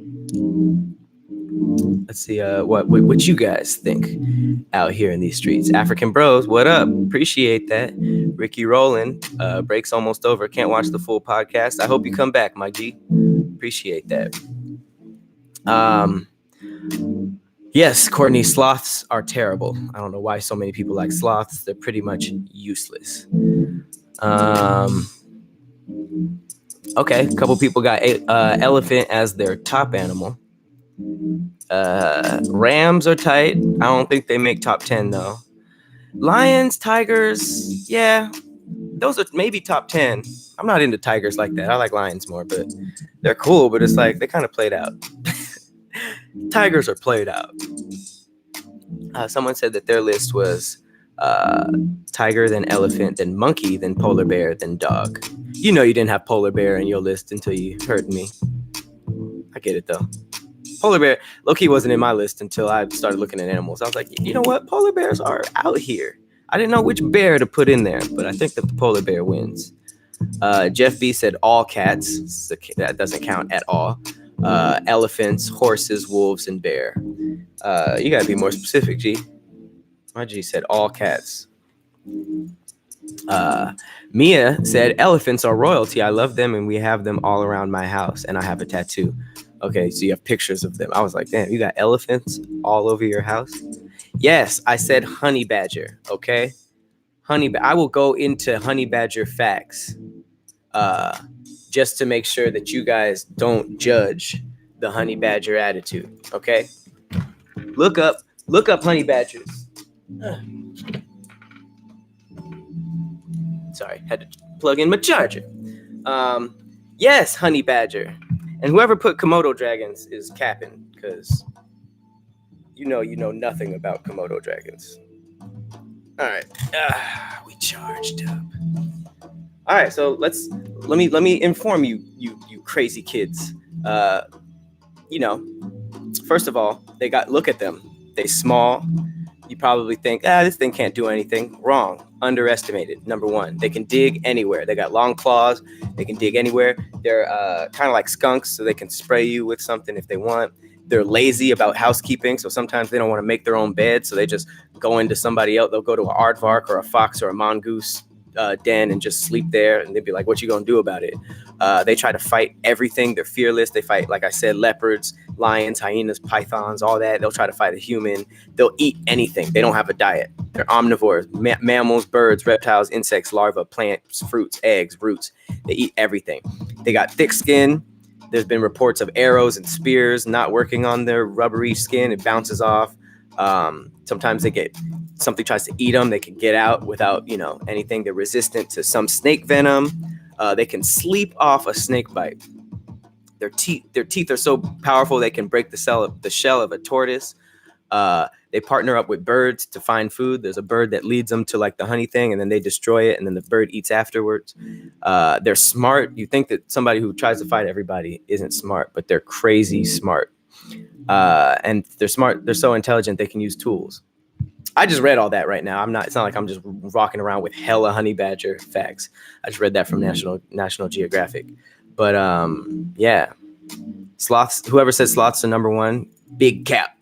S1: Let's see what you guys think out here in these streets. African bros, what up? Appreciate that. Ricky Rowland, break's almost over. Can't watch the full podcast. I hope you come back, my G. Appreciate that. Yes, Courtney, sloths are terrible. I don't know why so many people like sloths. They're pretty much useless. Okay, a couple people got elephant as their top animal. Rams are tight. I don't think they make top 10 though. Lions, tigers, yeah, those are maybe top 10. I'm not into tigers like that. I like lions more, but they're cool, but it's like they kind of played out. Tigers are played out. Someone said that their list was tiger, then elephant, then monkey, then polar bear, then dog. You know you didn't have polar bear in your list until you heard me. I get it though. Polar bear, low-key wasn't in my list until I started looking at animals. I was like, you know what? Polar bears are out here. I didn't know which bear to put in there, but I think that the polar bear wins. Jeff B said all cats. That doesn't count at all. Elephants, horses, wolves, and bear. You gotta be more specific, G. My G said all cats. Mia said elephants are royalty. I love them, and we have them all around my house, and I have a tattoo. Okay, so you have pictures of them. I was like, damn, you got elephants all over your house? Yes, I said honey badger, okay? I will go into honey badger facts just to make sure that you guys don't judge the honey badger attitude, okay? Look up honey badgers. Sorry, had to plug in my charger. Yes, honey badger. And whoever put Komodo dragons is capping, because you know nothing about Komodo dragons. All right, we charged up. All right, so let me inform you crazy kids. First of all, look at them. They small. You probably think, this thing can't do anything. Wrong. Underestimated. Number one, they can dig anywhere. They got long claws. They can dig anywhere. They're kind of like skunks, so they can spray you with something if they want. They're lazy about housekeeping, so sometimes they don't want to make their own bed, so they just go into somebody else. They'll go to an aardvark or a fox or a mongoose den and just sleep there, and they'd be like, what you gonna do about it? They try to fight everything. They're fearless. They fight, like I said, leopards, lions, hyenas, pythons, all that. They'll try to fight a human. They'll eat anything. They don't have a diet. They're omnivores. Mammals, birds, reptiles, insects, larvae, plants, fruits, eggs, roots. They eat everything. They got thick skin. There's been reports of arrows and spears not working on their rubbery skin. It bounces off. Sometimes something tries to eat them. They can get out without, anything. They're resistant to some snake venom. They can sleep off a snake bite. Their teeth are so powerful they can break the shell of a tortoise. They partner up with birds to find food. There's a bird that leads them to like the honey thing, and then they destroy it, and then the bird eats afterwards. They're smart. You think that somebody who tries to fight everybody isn't smart, but they're crazy smart. And they're smart. They're so intelligent they can use tools. I just read all that right now. It's not like I'm just rocking around with hella honey badger facts. I just read that from National Geographic. But yeah, sloths. Whoever said sloths are number one, big cap.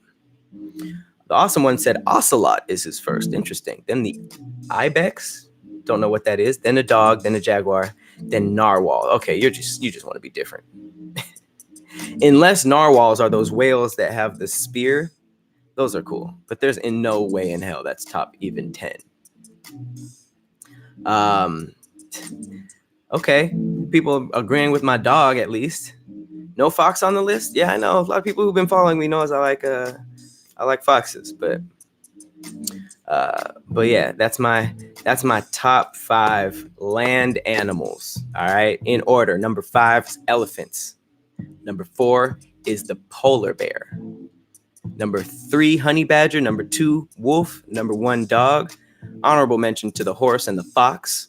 S1: The awesome one said ocelot is his first. Interesting. Then the ibex. Don't know what that is. Then a dog. Then a jaguar. Then narwhal. Okay, you just want to be different. Unless narwhals are those whales that have the spear. Those are cool, but there's in no way in hell that's top even 10. Okay, people agreeing with my dog at least. No fox on the list? Yeah, I know. A lot of people who've been following me knows I like foxes, but yeah, that's my top 5 land animals. All right, in order. Number 5 is elephants. Number 4 is the polar bear. Number 3, honey badger. Number 2, wolf. Number 1, dog. Honorable mention to the horse and the fox.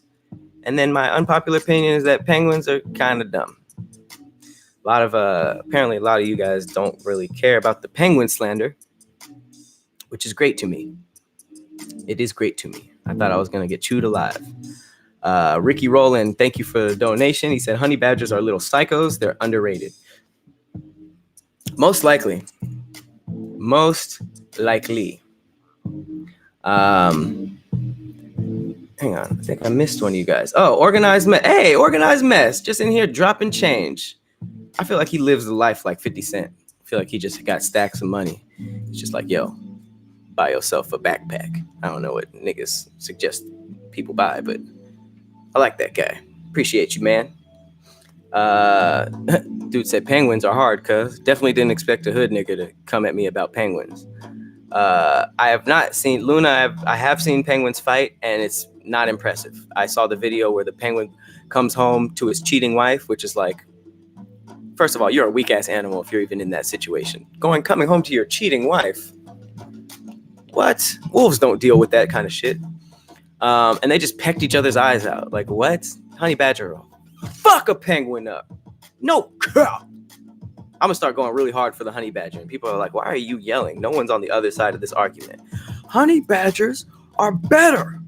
S1: And then my unpopular opinion is that penguins are kind of dumb. Apparently a lot of you guys don't really care about the penguin slander, which is great to me. It is great to me. I thought I was going to get chewed alive. Ricky Rowland, thank you for the donation. He said honey badgers are little psychos. They're underrated. Most likely. Hang on. I think I missed one of you guys. Oh, Organized Mess. Hey, Organized Mess. Just in here dropping change. I feel like he lives a life like 50 Cent. feel like he just got stacks of money. It's just like, yo, buy yourself a backpack. I don't know what niggas suggest people buy, but I like that guy. Appreciate you, man. Dude said penguins are hard, cuz definitely didn't expect a hood nigga to come at me about penguins. I have not seen Luna. I have seen penguins fight, and it's not impressive. I saw the video where the penguin comes home to his cheating wife, which is like, first of all, you're a weak ass animal if you're even in that situation. Coming home to your cheating wife. What? Wolves don't deal with that kind of shit. And they just pecked each other's eyes out. Like, what? Honey badger, fuck a penguin up. No. I'm gonna start going really hard for the honey badger, and people are like, why are you yelling? No one's on the other side of this argument. Honey badgers are better.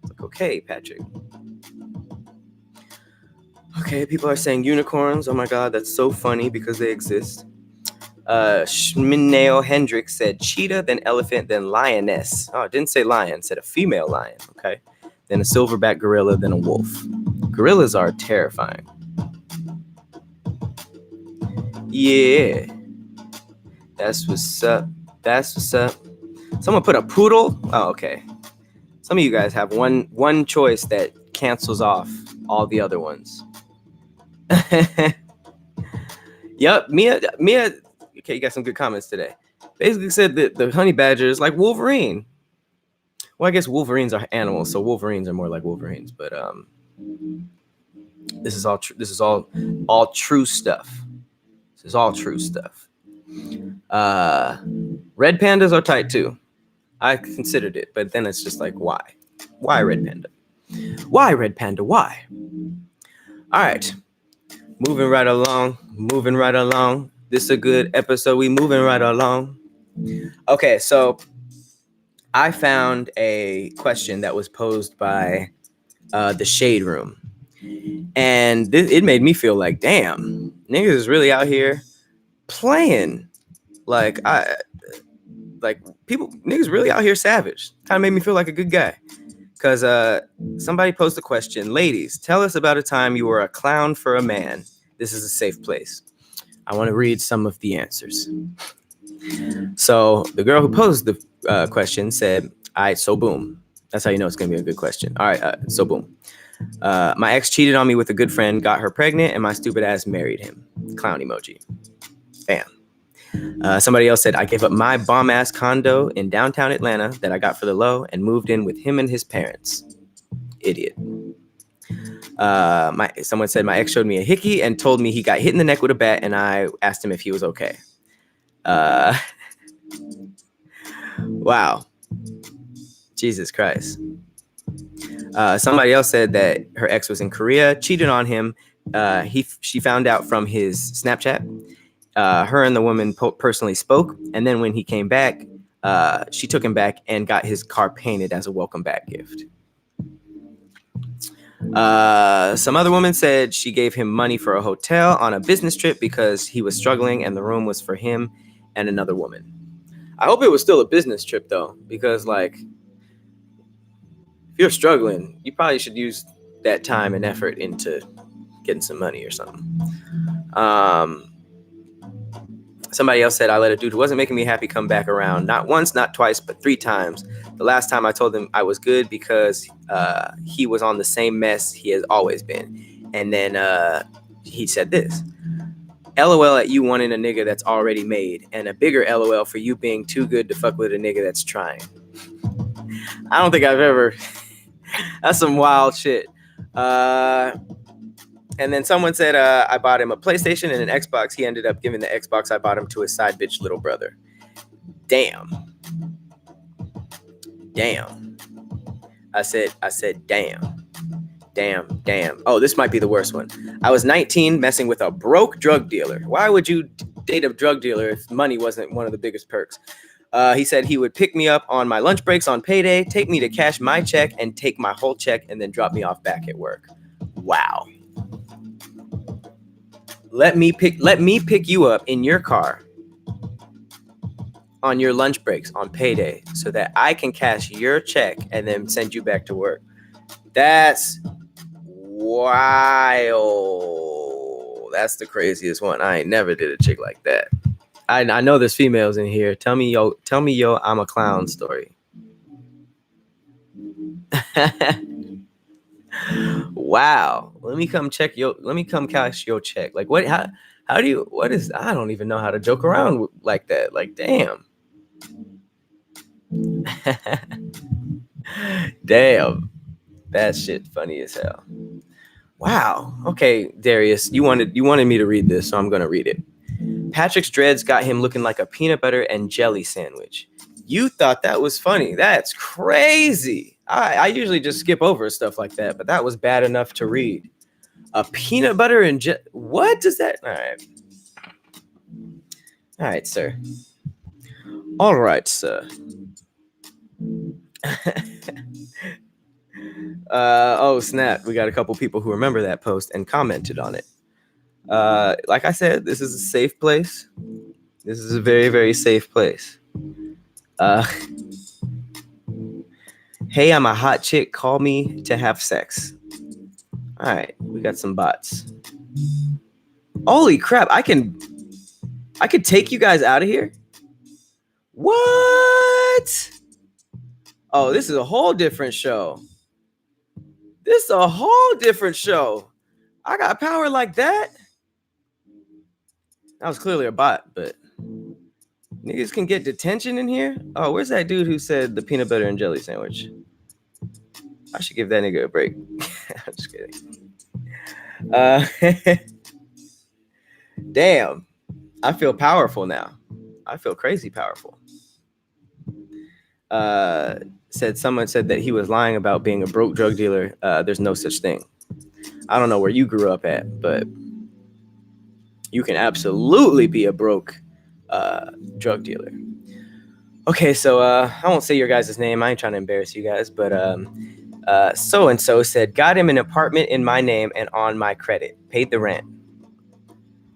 S1: Like, okay, Patrick. Okay, people are saying unicorns. Oh my god, that's so funny because they exist. Schmineo Hendricks said cheetah, then elephant, then lioness. Oh, it didn't say lion, it said a female lion. Okay, then a silverback gorilla, then a wolf. Gorillas are terrifying. Yeah, that's what's up. That's what's up. Someone put a poodle. Oh, okay. Some of you guys have one choice that cancels off all the other ones. Yep, Mia. Okay, you got some good comments today. Basically said that the honey badger is like Wolverine. Well, I guess Wolverines are animals, so Wolverines are more like Wolverines. But this is all true stuff. This is all true stuff. Red pandas are tight too. I considered it, but then it's just like, why? Why red panda? Why red panda? Why? All right. Moving right along. This is a good episode. We moving right along. Okay, so I found a question that was posed by the Shade Room. And it made me feel like, damn, niggas is really out here playing. Niggas really out here savage. Kind of made me feel like a good guy. Because somebody posed a question. Ladies, tell us about a time you were a clown for a man. This is a safe place. I want to read some of the answers. So the girl who posed the question said, all right, so boom. That's how you know it's going to be a good question. All right, so boom. My ex cheated on me with a good friend, got her pregnant, and my stupid ass married him. Clown emoji. Bam. Somebody else said, I gave up my bomb-ass condo in downtown Atlanta that I got for the low and moved in with him and his parents. Idiot. Someone said, my ex showed me a hickey and told me he got hit in the neck with a bat, and I asked him if he was okay. Wow. Jesus Christ. Somebody else said that her ex was in Korea, cheated on him. She found out from his Snapchat. Her and the woman personally spoke, and then when he came back, she took him back and got his car painted as a welcome back gift. Some other woman said she gave him money for a hotel on a business trip because he was struggling and the room was for him and another woman. I hope it was still a business trip though, because like, if you're struggling, you probably should use that time and effort into getting some money or something. Somebody else said, I let a dude who wasn't making me happy come back around. Not once, not twice, but 3 times. The last time I told him I was good because he was on the same mess he has always been. And then he said this. LOL at you wanting a nigga that's already made. And a bigger LOL for you being too good to fuck with a nigga that's trying. I don't think I've ever... That's some wild shit. And then someone said, I bought him a PlayStation and an Xbox. He ended up giving the Xbox I bought him to his side bitch little brother. Damn. I said, damn. Oh, this might be the worst one. I was 19 messing with a broke drug dealer. Why would you date a drug dealer if money wasn't one of the biggest perks? He said he would pick me up on my lunch breaks on payday, take me to cash my check, and take my whole check, and then drop me off back at work. Wow. Let me pick you up in your car on your lunch breaks on payday so that I can cash your check and then send you back to work. That's wild. That's the craziest one. I ain't never did a chick like that. I know there's females in here. Tell me yo I'm a clown story. Wow. Let me come cash your check. Like what how do you I don't even know how to joke around like that. Like damn. Damn. That shit funny as hell. Wow. Okay, Darius, you wanted me to read this, so I'm gonna read it. Patrick's dreads got him looking like a peanut butter and jelly sandwich. You thought that was funny. That's crazy. I usually just skip over stuff like that, but that was bad enough to read. A peanut butter and what does that? All right, sir. All right, sir. Oh snap! We got a couple people who remember that post and commented on it. Like I said, this is a safe place. This is a very, very safe place. Hey, I'm a hot chick. Call me to have sex. All right, we got some bots. Holy crap! I could take you guys out of here. What? Oh, this is a whole different show. This is a whole different show. I got power like that. That was clearly a bot, but niggas can get detention in here. Oh, where's that dude who said the peanut butter and jelly sandwich? I should give that nigga a break. I'm just kidding. Damn. I feel powerful now. I feel crazy powerful. Someone said that he was lying about being a broke drug dealer. There's no such thing. I don't know where you grew up at, but you can absolutely be a broke drug dealer. Okay, so I won't say your guys' name. I ain't trying to embarrass you guys, but so-and-so said, got him an apartment in my name and on my credit. Paid the rent.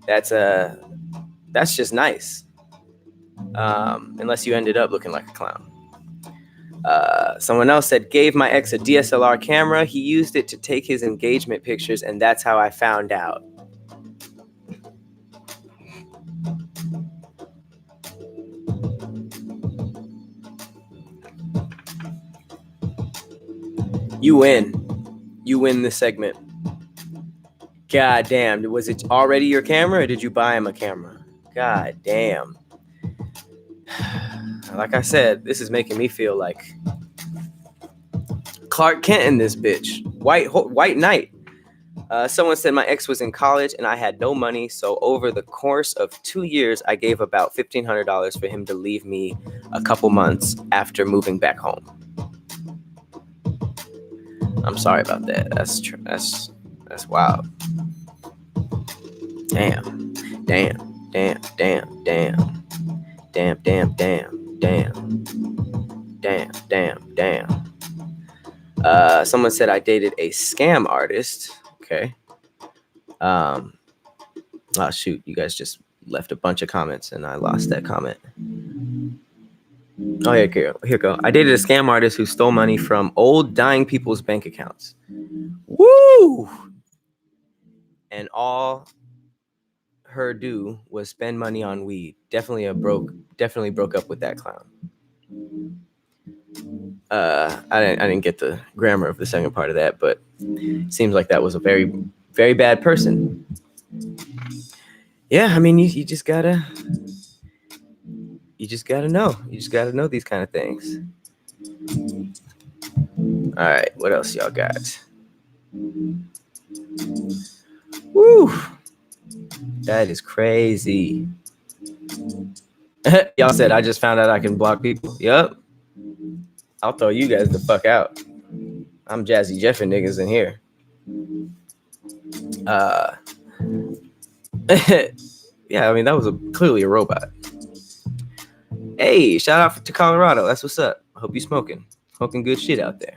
S1: That's just nice. Unless you ended up looking like a clown. Someone else said, gave my ex a DSLR camera. He used it to take his engagement pictures, and that's how I found out. You win. You win this segment. God damn. Was it already your camera, or did you buy him a camera? God damn. Like I said, this is making me feel like Clark Kent in this bitch. White Knight. Someone said my ex was in college and I had no money, so over the course of 2 years, I gave about $1,500 for him to leave me a couple months after moving back home. I'm sorry about that. That's wild. Damn. Someone said I dated a scam artist. Okay. Oh shoot, you guys just left a bunch of comments and I lost that comment. Oh, here we go. I dated a scam artist who stole money from old dying people's bank accounts. Woo! And all her do was spend money on weed. Definitely broke up with that clown. I didn't get the grammar of the second part of that, but it seems like that was a very, very bad person. Yeah, I mean, you just gotta know. You just gotta know these kind of things. All right, what else y'all got? Woo! That is crazy. Y'all said I just found out I can block people. Yup. I'll throw you guys the fuck out. I'm Jazzy Jeffin niggas in here. Yeah, I mean, that was clearly a robot. Hey, shout out to Colorado. That's what's up. I hope you smoking good shit out there.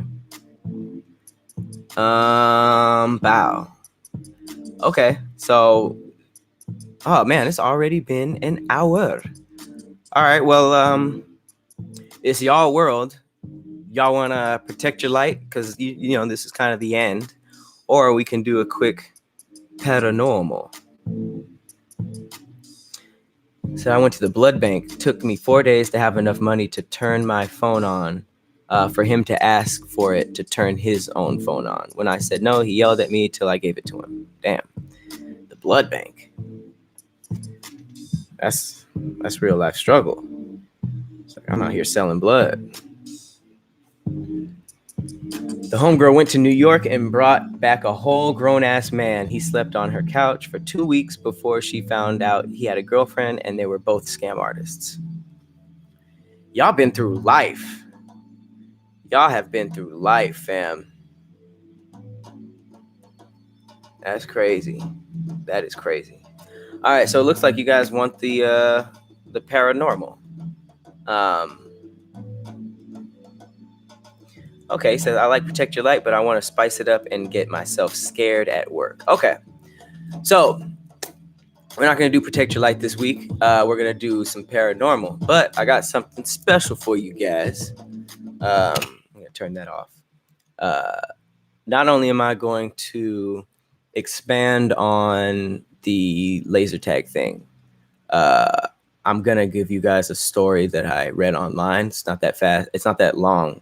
S1: Bow. Okay, so, oh man, it's already been an hour. All right, well, it's y'all world. Y'all want to protect your light because you know this is kind of the end, or we can do a quick paranormal. So I went to the blood bank. It took me 4 days to have enough money to turn my phone on, for him to ask for it to turn his own phone on. When I said no, he yelled at me till I gave it to him. Damn. The blood bank. That's real life struggle. It's like, I'm out here selling blood. The homegirl went to New York and brought back a whole grown-ass man. He slept on her couch for 2 weeks before she found out he had a girlfriend, and they were both scam artists. Y'all been through life. Y'all have been through life, fam. That's crazy. That is crazy. All right, so it looks like you guys want the paranormal. Okay, so I like Protect Your Light, but I want to spice it up and get myself scared at work. Okay, so we're not going to do Protect Your Light this week. We're going to do some paranormal, but I got something special for you guys. I'm going to turn that off. Not only am I going to expand on the laser tag thing, I'm going to give you guys a story that I read online. It's not that fast. It's not that long.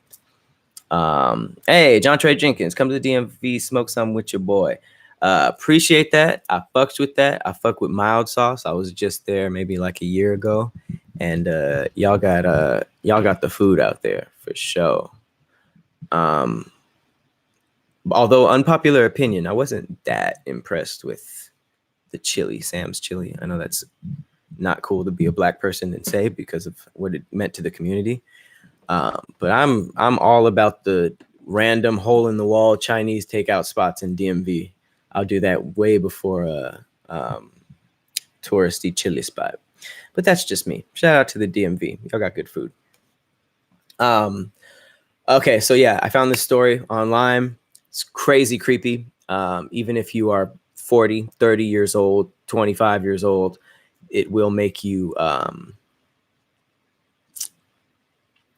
S1: Hey, John Trey Jenkins, come to the DMV, smoke some with your boy. Appreciate that. I fucked with that. I fuck with mild sauce. I was just there maybe like a year ago, and y'all got the food out there for sure. Although unpopular opinion, I wasn't that impressed with the chili, Sam's chili. I know that's not cool to be a black person and say because of what it meant to the community. But I'm all about the random hole in the wall Chinese takeout spots in DMV. I'll do that way before a touristy chili spot. But that's just me. Shout out to the DMV. Y'all got good food. Okay, so yeah, I found this story online. It's crazy creepy. Even if you are 40, 30 years old, 25 years old, it will make you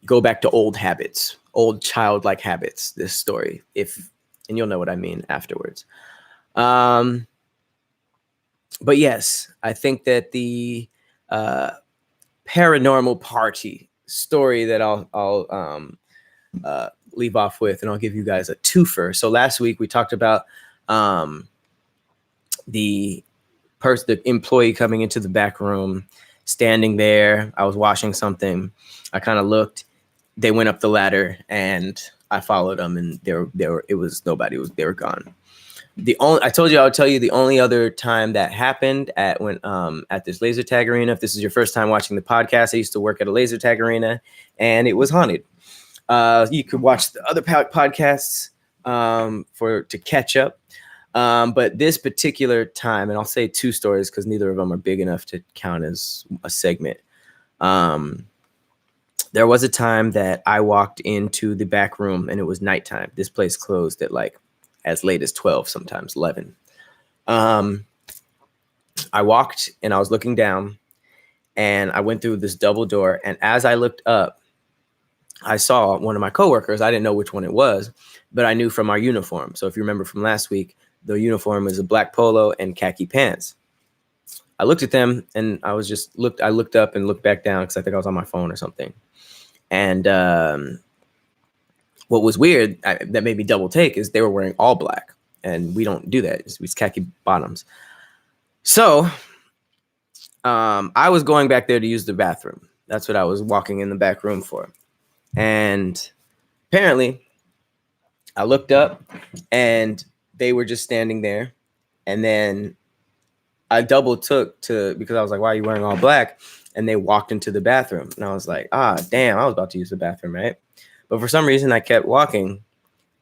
S1: go back to old habits, old childlike habits, this story, and you'll know what I mean afterwards. But yes, I think that the paranormal party story that I'll leave off with, and I'll give you guys a twofer. So last week we talked about the employee coming into the back room, standing there. I was washing something. I kind of looked. They went up the ladder, and I followed them, and it was nobody. They were gone. I told you I would tell you the only other time that happened at this laser tag arena. If this is your first time watching the podcast, I used to work at a laser tag arena, and it was haunted. You could watch the other podcasts to catch up. But this particular time, and I'll say two stories because neither of them are big enough to count as a segment. There was a time that I walked into the back room and it was nighttime. This place closed at like as late as 12, sometimes 11. I walked and I was looking down and I went through this double door. And as I looked up, I saw one of my coworkers. I didn't know which one it was, but I knew from our uniform. So if you remember from last week, the uniform is a black polo and khaki pants. I looked at them and I looked up and looked back down because I think I was on my phone or something. And what was weird that made me double take is they were wearing all black, and we don't do that. It's khaki bottoms. So I was going back there to use the bathroom. That's what I was walking in the back room for. And apparently I looked up and they were just standing there. And then I double took because I was like, why are you wearing all black? And they walked into the bathroom. And I was like, damn, I was about to use the bathroom, right? But for some reason I kept walking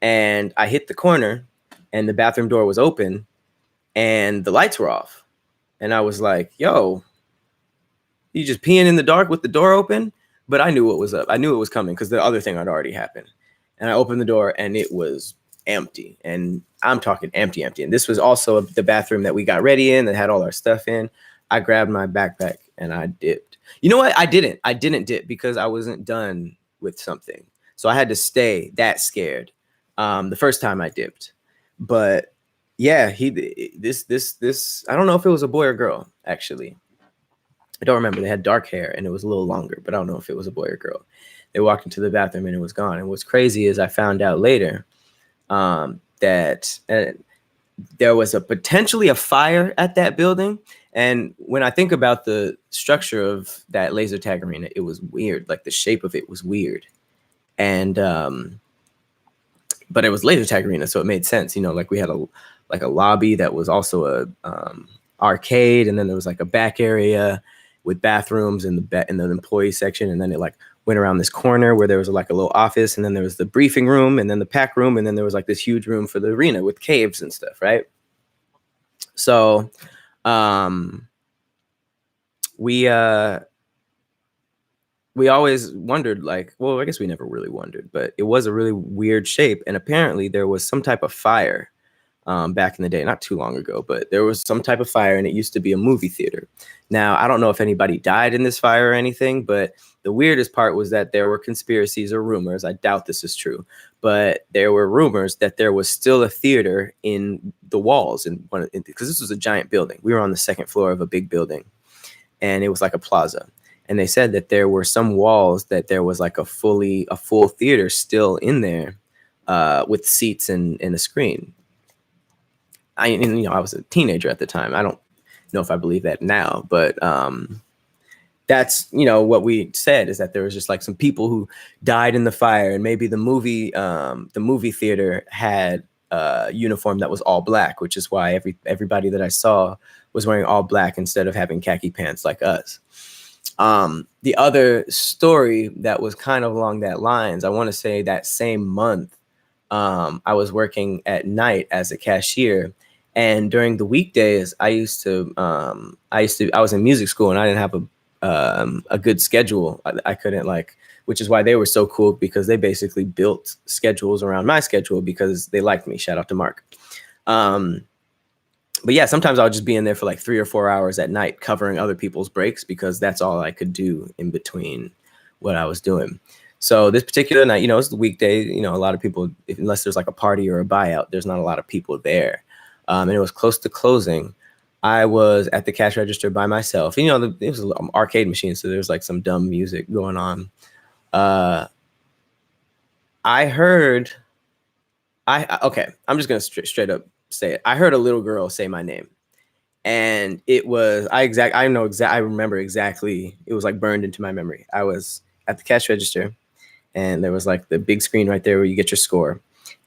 S1: and I hit the corner and the bathroom door was open and the lights were off. And I was like, yo, you just peeing in the dark with the door open? But I knew what was up. I knew it was coming because the other thing had already happened. And I opened the door and it was empty. And I'm talking empty. And this was also the bathroom that we got ready in that had all our stuff in. I grabbed my backpack and I dipped. You know what? I didn't dip because I wasn't done with something. So I had to stay that scared the first time I dipped. But yeah, this I don't know if it was a boy or girl, actually. I don't remember. They had dark hair and it was a little longer, but I don't know if it was a boy or girl. They walked into the bathroom and it was gone. And what's crazy is I found out later that there was potentially a fire at that building. And when I think about the structure of that laser tag arena, it was weird. Like the shape of it was weird. And but it was laser tag arena, so it made sense. Like we had a lobby that was also a arcade, and then there was like a back area with bathrooms in the employee section, and then it like went around this corner where there was like a little office, and then there was the briefing room, and then the pack room, and then there was like this huge room for the arena with caves and stuff, right? So we always wondered, like, well, I guess we never really wondered, but it was a really weird shape. And apparently there was some type of fire back in the day, not too long ago, but there was some type of fire and it used to be a movie theater. Now, I don't know if anybody died in this fire or anything, but the weirdest part was that there were conspiracies or rumors. I doubt this is true, but there were rumors that there was still a theater in the walls because this was a giant building. We were on the second floor of a big building and it was like a plaza. And they said that there were some walls that there was like a full theater still in there with seats and a screen. I was a teenager at the time. I don't know if I believe that now, but that's, what we said is that there was just like some people who died in the fire, and maybe the movie theater had a uniform that was all black, which is why everybody that I saw was wearing all black instead of having khaki pants like us. The other story that was kind of along that lines, I want to say that same month, I was working at night as a cashier, and during the weekdays, I was in music school and I didn't have a good schedule. I couldn't which is why they were so cool, because they basically built schedules around my schedule because they liked me. Shout out to Mark. But yeah, sometimes I'll just be in there for like 3 or 4 hours at night covering other people's breaks because that's all I could do in between what I was doing. So this particular night, it's the weekday, a lot of people, unless there's like a party or a buyout, there's not a lot of people there. And it was close to closing. I was at the cash register by myself. And, it was an arcade machine, so there's like some dumb music going on. Okay, I'm just going to straight up say it. I heard a little girl say my name, and it was, I remember exactly. It was like burned into my memory. I was at the cash register and there was like the big screen right there where you get your score.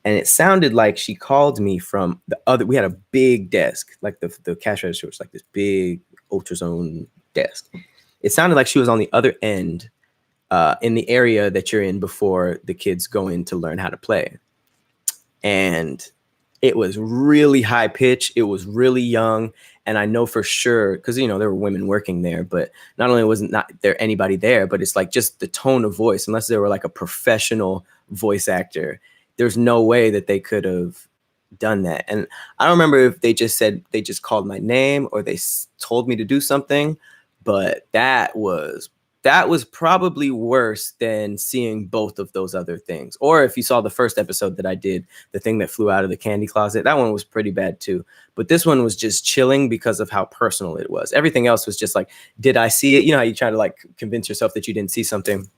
S1: And it sounded like she called me from we had a big desk, like the cash register was like this big ultrazone desk. It sounded like she was on the other end in the area that you're in before the kids go in to learn how to play. And it was really high pitch. It was really young. And I know for sure, because, there were women working there, but not only was not there anybody there, but it's like just the tone of voice, unless they were like a professional voice actor, there's no way that they could have done that. And I don't remember if they just called my name or they told me to do something, but that was probably worse than seeing both of those other things. Or if you saw the first episode that I did, the thing that flew out of the candy closet, that one was pretty bad too. But this one was just chilling because of how personal it was. Everything else was just like, did I see it? You know how you try to like convince yourself that you didn't see something?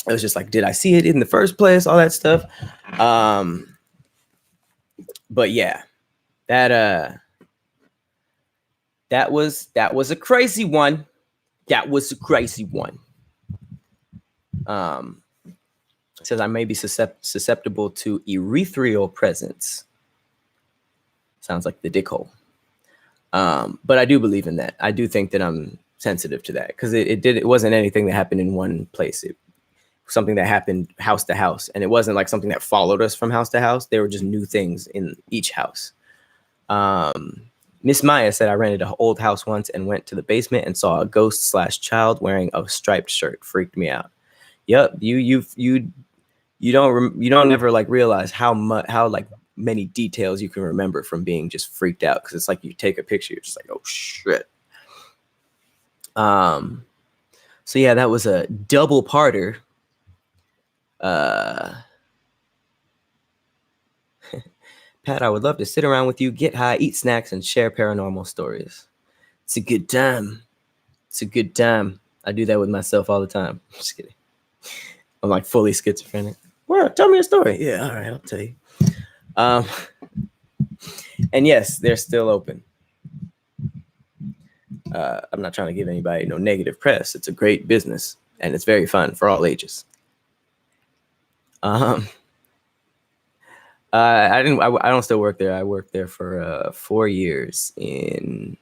S1: It was just like, did I see it in the first place? All that stuff. But yeah, that was a crazy one. That was a crazy one. It says I may be susceptible to erythreal presence. Sounds like the dick hole. But I do believe in that. I do think that I'm sensitive to that because it wasn't anything that happened in one place. It was something that happened house to house, and it wasn't like something that followed us from house to house. They were just new things in each house. Miss Maya said I rented an old house once and went to the basement and saw a ghost/child wearing a striped shirt. Freaked me out. Yep, you don't ever like realize how like many details you can remember from being just freaked out, because it's like you take a picture, you're just like, oh shit. So yeah, that was a double parter. Pat, I would love to sit around with you, get high, eat snacks, and share paranormal stories. It's a good time. It's a good time. I do that with myself all the time. Just kidding. I'm like fully schizophrenic. Well, tell me a story. Yeah, all right, I'll tell you. And yes, they're still open. I'm not trying to give anybody no negative press. It's a great business and it's very fun for all ages. I don't still work there. I worked there for 4 years in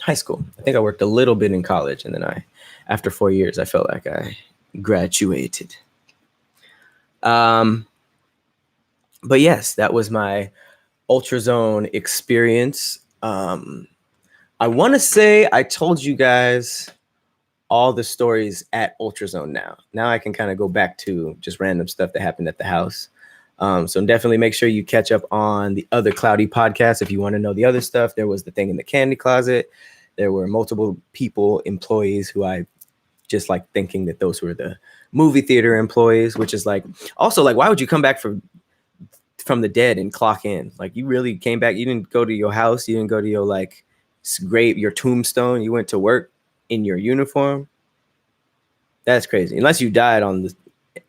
S1: high school. I think I worked a little bit in college, and then after 4 years, I felt like I graduated. But yes, that was my Ultrazone experience. I want to say I told you guys all the stories at Ultrazone now. Now I can kind of go back to just random stuff that happened at the house. So definitely make sure you catch up on the other Cloudy podcasts if you want to know the other stuff. There was the thing in the candy closet. There were multiple people, employees who I just like thinking that those were the movie theater employees, which is like, also like, why would you come back from the dead and clock in? Like, you really came back. You didn't go to your house. You didn't go to your like grave, your tombstone. You went to work in your uniform. That's crazy. Unless you died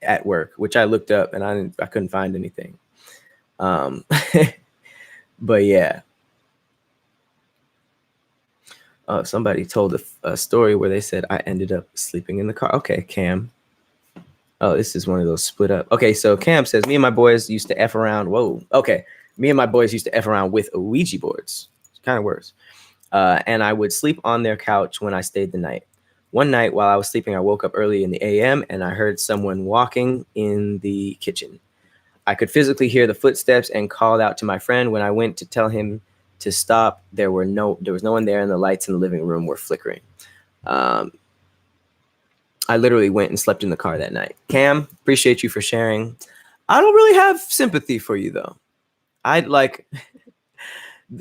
S1: at work, which I looked up and I couldn't find anything. But yeah. Somebody told a story where they said I ended up sleeping in the car. Okay, Cam. Oh, this is one of those split up. Okay, so Cam says, me and my boys used to F around. Whoa. Okay. Me and my boys used to F around with Ouija boards. It's kind of worse. And I would sleep on their couch when I stayed the night. One night while I was sleeping, I woke up early in the AM and I heard someone walking in the kitchen. I could physically hear the footsteps and called out to my friend. When I went to tell him to stop, there was no one there, and the lights in the living room were flickering. I literally went and slept in the car that night. Cam, appreciate you for sharing. I don't really have sympathy for you though. I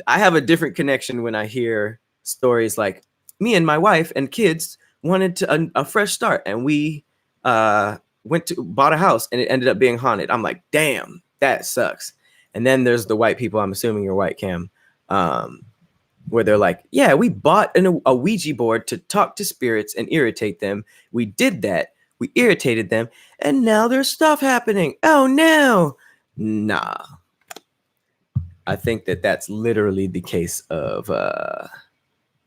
S1: have a different connection when I hear stories like me and my wife and kids wanted a fresh start, and we bought a house and it ended up being haunted. I'm like, damn, that sucks. And then there's the white people, I'm assuming you're white, Cam, where they're like, yeah, we bought a Ouija board to talk to spirits and irritate them. We did that. We irritated them. And now there's stuff happening. Oh, no. Nah. I think that's literally the case of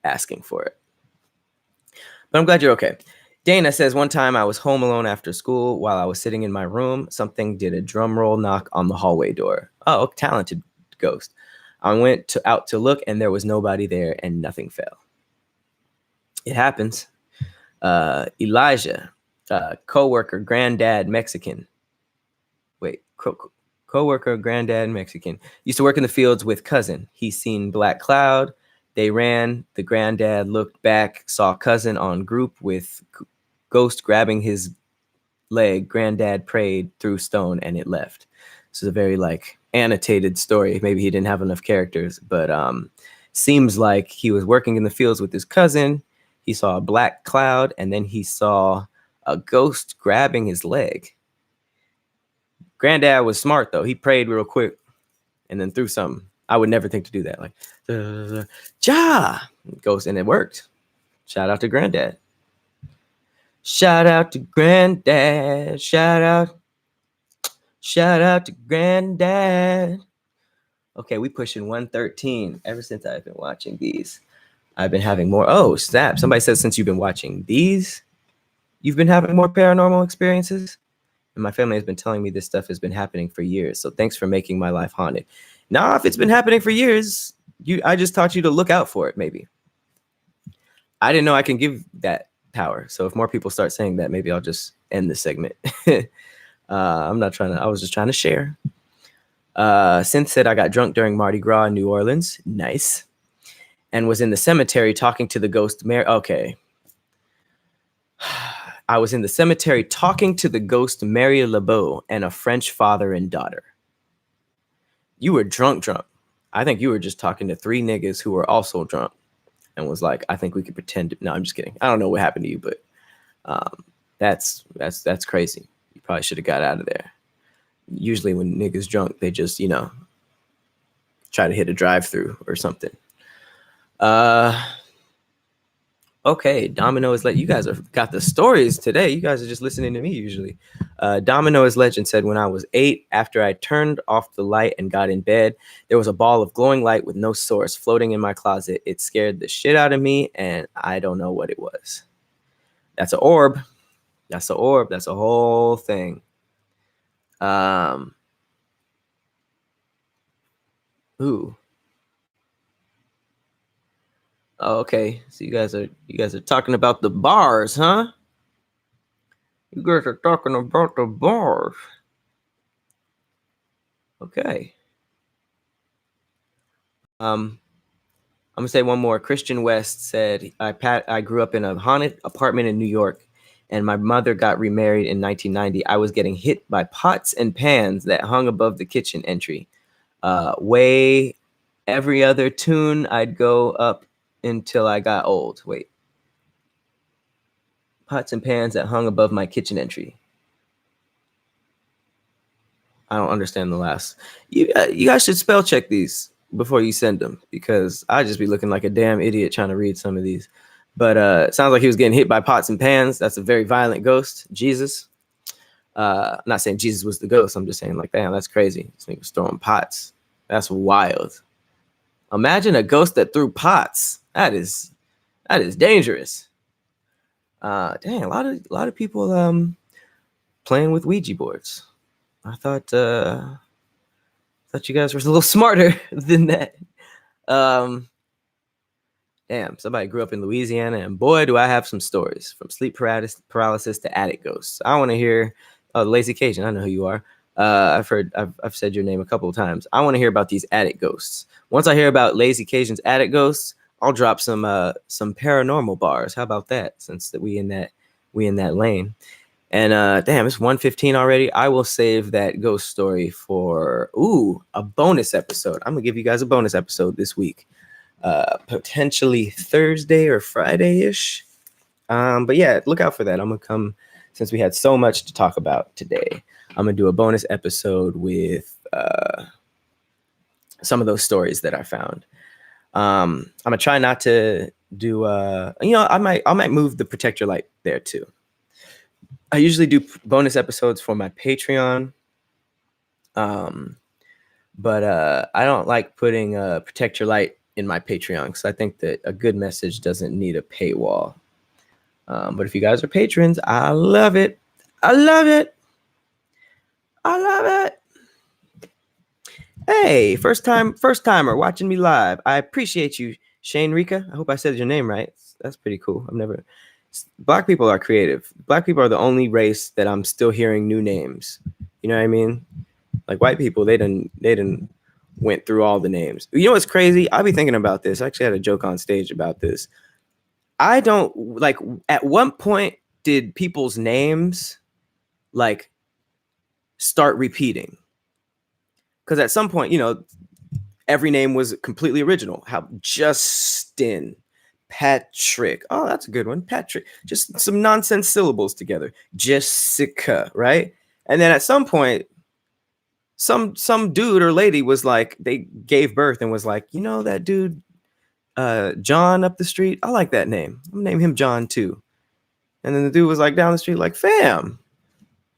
S1: asking for it. But I'm glad you're okay. Dana says, one time I was home alone after school. While I was sitting in my room, something did a drum roll knock on the hallway door. Oh, talented ghost. I went out to look, and there was nobody there, and nothing fell. It happens. Elijah, co-worker, granddad, Mexican. Wait, co-worker, granddad, Mexican. Used to work in the fields with cousin. He seen black cloud. They ran. The granddad looked back, saw cousin on group with ghost grabbing his leg. Granddad prayed through stone, and it left. This is a very like annotated story. Maybe he didn't have enough characters, but seems like he was working in the fields with his cousin. He saw a black cloud, and then he saw a ghost grabbing his leg. Granddad was smart though. He prayed real quick and then threw something. I would never think to do that. Like, ghost, and it worked. Shout out to Granddad. Shout out to Granddad. Shout out to Granddad. Okay, we pushing 113. Ever since I've been watching these, I've been having more. Oh, snap. Somebody says since you've been watching these, you've been having more paranormal experiences? And my family has been telling me this stuff has been happening for years. So thanks for making my life haunted. Now, if it's been happening for years, I just taught you to look out for it, maybe. I didn't know I can give that power. So if more people start saying that, maybe I'll just end the segment. I was just trying to share. Synth said I got drunk during Mardi Gras in New Orleans. Nice. And was in the cemetery talking to the ghost Mary. Okay. I was in the cemetery talking to the ghost Mary LeBeau and a French father and daughter. You were drunk. I think you were just talking to 3 niggas who were also drunk and was like, I think we could pretend. No, I'm just kidding. I don't know what happened to you, but that's crazy. You probably should have got out of there. Usually when niggas drunk, they just, try to hit a drive-through or something. Okay, Domino is like, you guys have got the stories today. You guys are just listening to me usually. Domino is Legend said, when I was 8, after I turned off the light and got in bed, there was a ball of glowing light with no source floating in my closet. It scared the shit out of me, and I don't know what it was. That's an orb. That's an orb. That's a whole thing. Ooh. Oh, okay. So you guys are talking about the bars, huh? You guys are talking about the bars. Okay. I'm gonna say one more. Christian West said, I grew up in a haunted apartment in New York, and my mother got remarried in 1990. I was getting hit by pots and pans that hung above the kitchen entry. Way every other tune, I'd go up until I got old. Wait. Pots and pans that hung above my kitchen entry. I don't understand the last. You guys should spell check these before you send them, because I just be looking like a damn idiot trying to read some of these. But it sounds like he was getting hit by pots and pans. That's a very violent ghost. Jesus. I'm not saying Jesus was the ghost. I'm just saying, like, damn, that's crazy. This nigga was throwing pots. That's wild. Imagine a ghost that threw pots. That is dangerous. Dang, a lot of people playing with Ouija boards. I thought you guys were a little smarter than that. Damn, somebody grew up in Louisiana, and boy, do I have some stories, from sleep paralysis to attic ghosts. I want to hear. Lazy Cajun, I know who you are. I've said your name a couple of times. I want to hear about these attic ghosts. Once I hear about Lazy Cajun's attic ghosts, I'll drop some paranormal bars. How about that? Since that we in that lane. And damn, it's 1:15 already. I will save that ghost story for a bonus episode. I'm gonna give you guys a bonus episode this week, potentially Thursday or Friday-ish. But yeah, look out for that. I'm gonna come, since we had so much to talk about today. I'm gonna do a bonus episode with some of those stories that I found. I'm gonna try not to do. I might move the Protect Your Light there too. I usually do bonus episodes for my Patreon, but I don't like putting Protect Your Light in my Patreon, because I think that a good message doesn't need a paywall. But if you guys are patrons, I love it. I love it. I love it. Hey, first timer watching me live. I appreciate you, Shane Rika. I hope I said your name right. That's pretty cool. Black people are creative. Black people are the only race that I'm still hearing new names. You know what I mean? Like, white people, they didn't went through all the names. You know what's crazy? I'll be thinking about this. I actually had a joke on stage about this. I don't like, at what point did people's names like start repeating? Because at some point, every name was completely original. How Justin, Patrick. Oh, that's a good one. Patrick. Just some nonsense syllables together. Jessica, right? And then at some point, some dude or lady was like, they gave birth and was like, that dude, John up the street, I like that name. I'm gonna name him John too. And then the dude was like down the street, like, fam,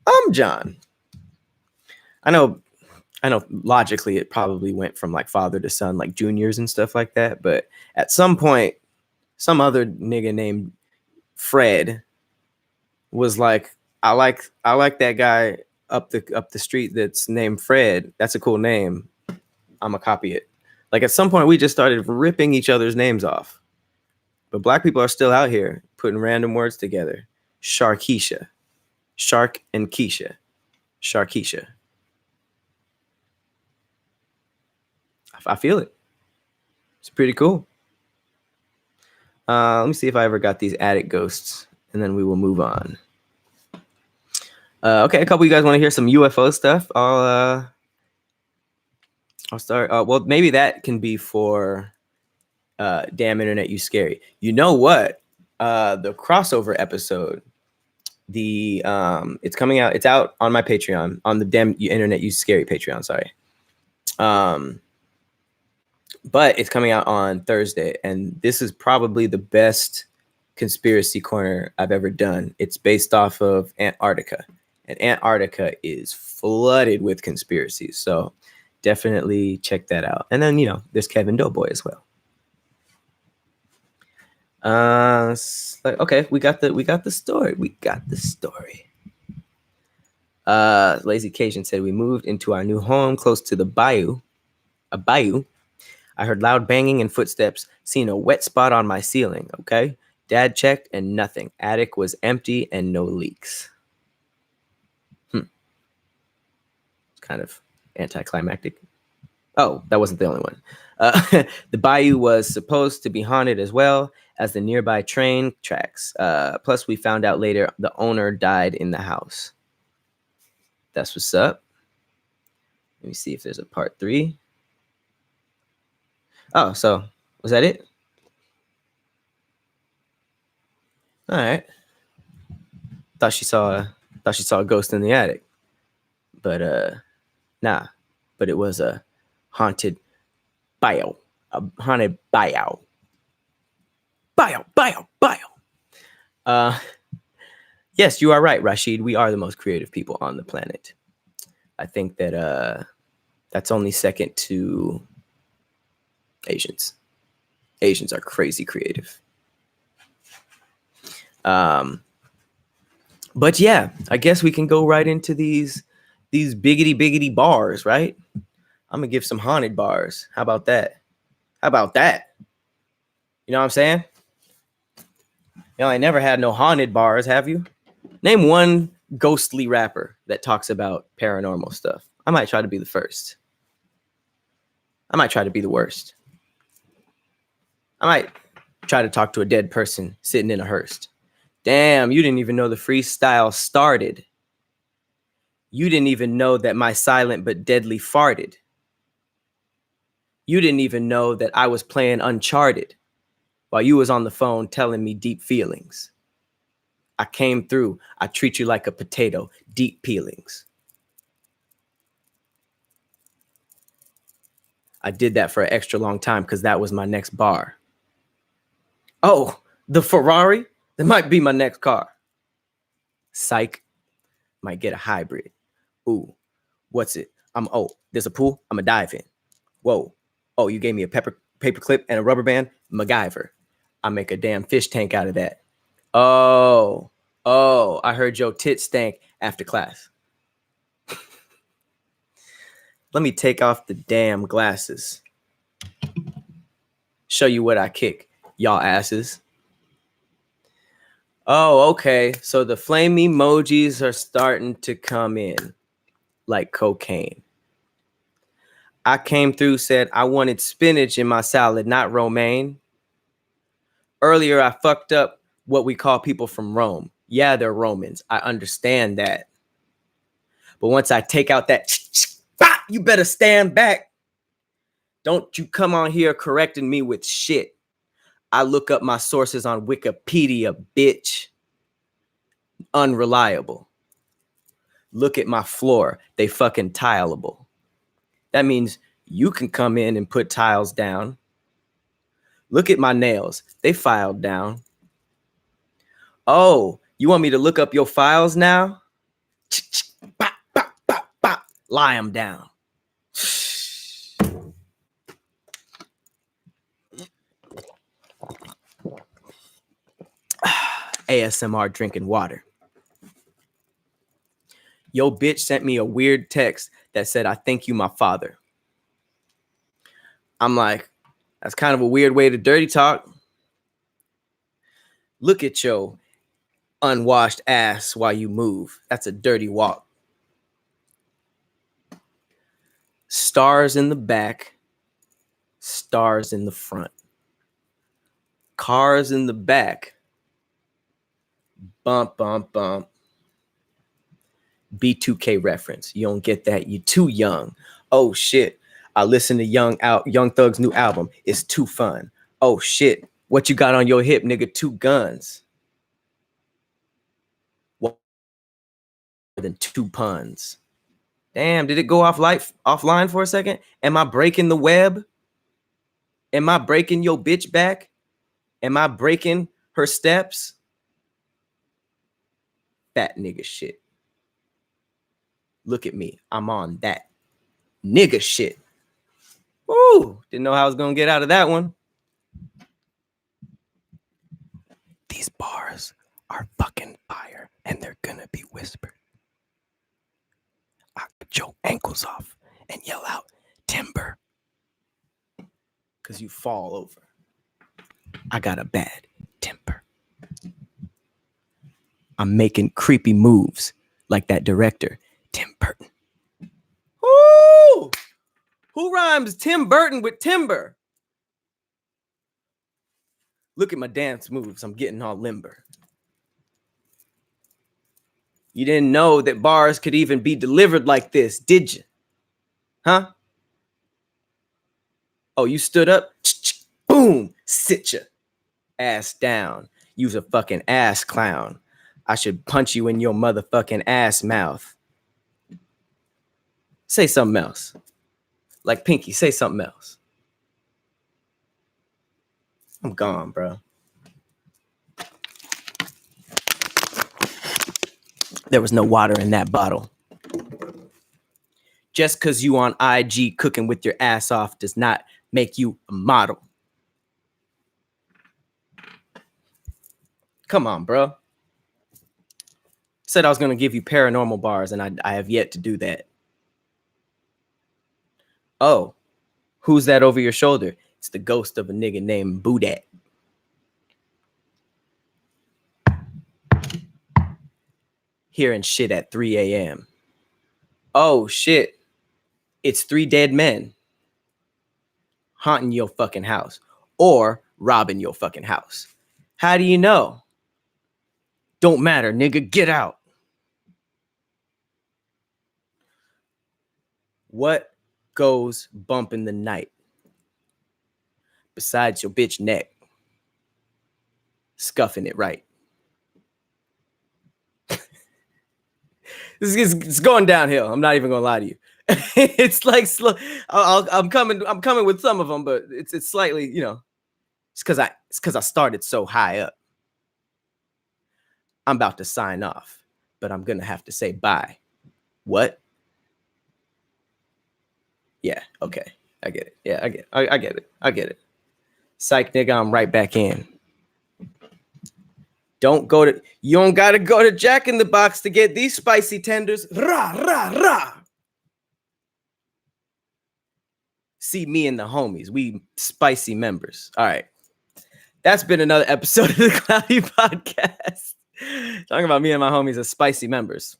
S1: I'm John. I know logically it probably went from like father to son, like juniors and stuff like that. But at some point, some other nigga named Fred was like, I like that guy up the street that's named Fred. That's a cool name. I'm gonna copy it. Like, at some point, we just started ripping each other's names off. But black people are still out here putting random words together. Sharkeisha. Shark and Keisha. Sharkeisha. I feel it. It's pretty cool. Let me see if I ever got these attic ghosts, and then we will move on. Okay, a couple of you guys want to hear some UFO stuff. I'll start. Well, maybe that can be for Damn Internet, You Scary. You know what? The crossover episode, it's coming out. It's out on my Patreon, on the Damn Internet, You Scary Patreon. Sorry. But it's coming out on Thursday, and this is probably the best conspiracy corner I've ever done. It's based off of Antarctica, and Antarctica is flooded with conspiracies. So definitely check that out. And then, there's Kevin Doughboy as well. Okay, we got the story. Lazy Cajun said, we moved into our new home close to the bayou. A bayou. I heard loud banging and footsteps, seen a wet spot on my ceiling. Okay. Dad checked and nothing. Attic was empty and no leaks. It's kind of anticlimactic. Oh, that wasn't the only one. The bayou was supposed to be haunted as well as the nearby train tracks. Plus, we found out later the owner died in the house. That's what's up. Let me see if there's a part 3. Oh, so was that it? All right. Thought she saw a ghost in the attic, but nah. But it was a haunted bayou. A haunted bayou. Yes, you are right, Rashid. We are the most creative people on the planet. I think that that's only second to Asians. Asians are crazy creative. But yeah, I guess we can go right into these biggity bars, right? I'm gonna give some haunted bars. How about that? You know what I'm saying? I never had no haunted bars, have you? Name one ghostly rapper that talks about paranormal stuff. I might try to be the first. I might try to be the worst. I might try to talk to a dead person sitting in a hearse. Damn, you didn't even know the freestyle started. You didn't even know that my silent but deadly farted. You didn't even know that I was playing Uncharted while you was on the phone telling me deep feelings. I came through. I treat you like a potato, deep peelings. I did that for an extra long time because that was my next bar. Oh, the Ferrari? That might be my next car. Psych. Might get a hybrid. Ooh, what's it? There's a pool. I'm a dive in. Whoa. Oh, you gave me a paper clip and a rubber band? MacGyver. I make a damn fish tank out of that. Oh, I heard your tits stank after class. Let me take off the damn glasses. Show you what I kick, y'all asses. Oh, okay. So the flame emojis are starting to come in like cocaine. I came through, said I wanted spinach in my salad, not romaine. Earlier, I fucked up what we call people from Rome. Yeah, they're Romans. I understand that. But once I take out that, you better stand back. Don't you come on here correcting me with shit. I look up my sources on Wikipedia, bitch. Unreliable. Look at my floor. They fucking tileable. That means you can come in and put tiles down. Look at my nails. They filed down. Oh, you want me to look up your files now? Lie them down. ASMR drinking water. Yo, bitch sent me a weird text that said, I think you my father. I'm like, that's kind of a weird way to dirty talk. Look at your unwashed ass while you move. That's a dirty walk. Stars in the back, stars in the front. Cars in the back. Bump, bump, bump. B2K reference. You don't get that. You too young. Oh shit. I listened to Young Thug's new album. It's too fun. Oh shit. What you got on your hip, nigga? 2 guns. More than 2 puns. Damn, did it go offline for a second? Am I breaking the web? Am I breaking your bitch back? Am I breaking her steps, fat nigga shit. Look at me. I'm on that nigga shit. Woo! Didn't know how I was gonna get out of that one. These bars are fucking fire, and they're gonna be whispered. I cut your ankles off and yell out, timber. Because you fall over. I got a bad temper. I'm making creepy moves like that director, Tim Burton. Woo! Who rhymes Tim Burton with timber? Look at my dance moves. I'm getting all limber. You didn't know that bars could even be delivered like this, did you? Huh? Oh, you stood up? Boom! Sit ya. Ass down. You's a fucking ass clown. I should punch you in your motherfucking ass mouth. Say something else. Like Pinky, say something else. I'm gone, bro. There was no water in that bottle. Just because you on IG cooking with your ass off does not make you a model. Come on, bro. Said I was going to give you paranormal bars, and I have yet to do that. Oh, who's that over your shoulder? It's the ghost of a nigga named Boodat. Hearing shit at 3 a.m. Oh, shit. It's 3 dead men haunting your fucking house or robbing your fucking house. How do you know? Don't matter, nigga. Get out. What goes bump in the night besides your bitch neck? Scuffing it right. It's going downhill. I'm not even gonna lie to you. It's like slow. I'm coming with some of them, but it's slightly, you know, it's because I started so high up. I'm about to sign off, but I'm gonna have to say bye. What? Yeah, okay. I get it. Yeah, I get it. I get it. Psych, nigga, I'm right back in. You don't gotta go to Jack in the Box to get these spicy tenders. Rah, rah, rah. See me and the homies. We spicy members. All right. That's been another episode of the Cloudy Podcast. Talking about me and my homies as spicy members.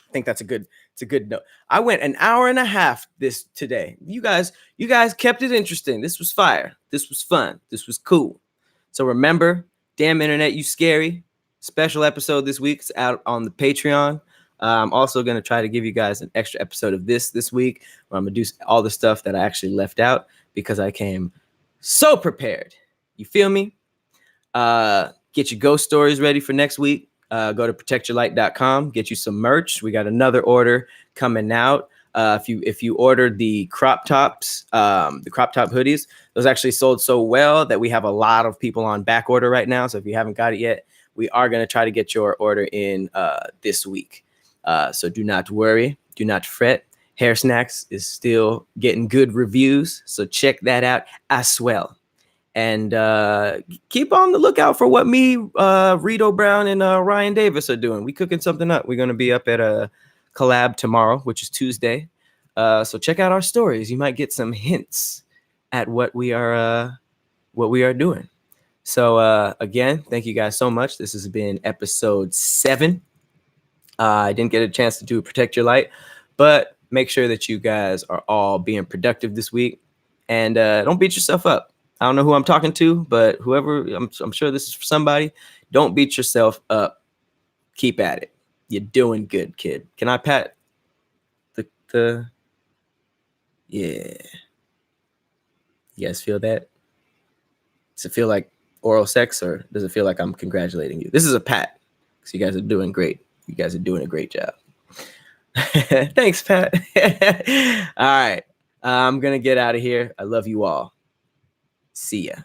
S1: I think it's a good note. I went an hour and a half today. You guys kept it interesting. This was fire. This was fun. This was cool. So remember, damn internet, you scary. Special episode this week. It's out on the Patreon. I'm also going to try to give you guys an extra episode of this week where I'm going to do all the stuff that I actually left out because I came so prepared. You feel me? Get your ghost stories ready for next week. Go to protectyourlight.com, get you some merch. We got another order coming out. If you ordered the crop tops, the crop top hoodies, those actually sold so well that we have a lot of people on back order right now. So if you haven't got it yet, we are going to try to get your order in this week. So do not worry, do not fret. Hair Snacks is still getting good reviews, so check that out as well. And keep on the lookout for what me, Rito Brown, and Ryan Davis are doing. We cooking something up. We're going to be up at a collab tomorrow, which is Tuesday. So check out our stories. You might get some hints at what we are doing. So again, thank you guys so much. This has been episode 7. I didn't get a chance to do Protect Your Light, but make sure that you guys are all being productive this week, and don't beat yourself up. I don't know who I'm talking to, but whoever, I'm sure this is for somebody. Don't beat yourself up. Keep at it. You're doing good, kid. Can I pat the yeah. You guys feel that? Does it feel like oral sex, or does it feel like I'm congratulating you? This is a pat, because you guys are doing great. You guys are doing a great job. Thanks, Pat. All right. I'm going to get out of here. I love you all. See ya.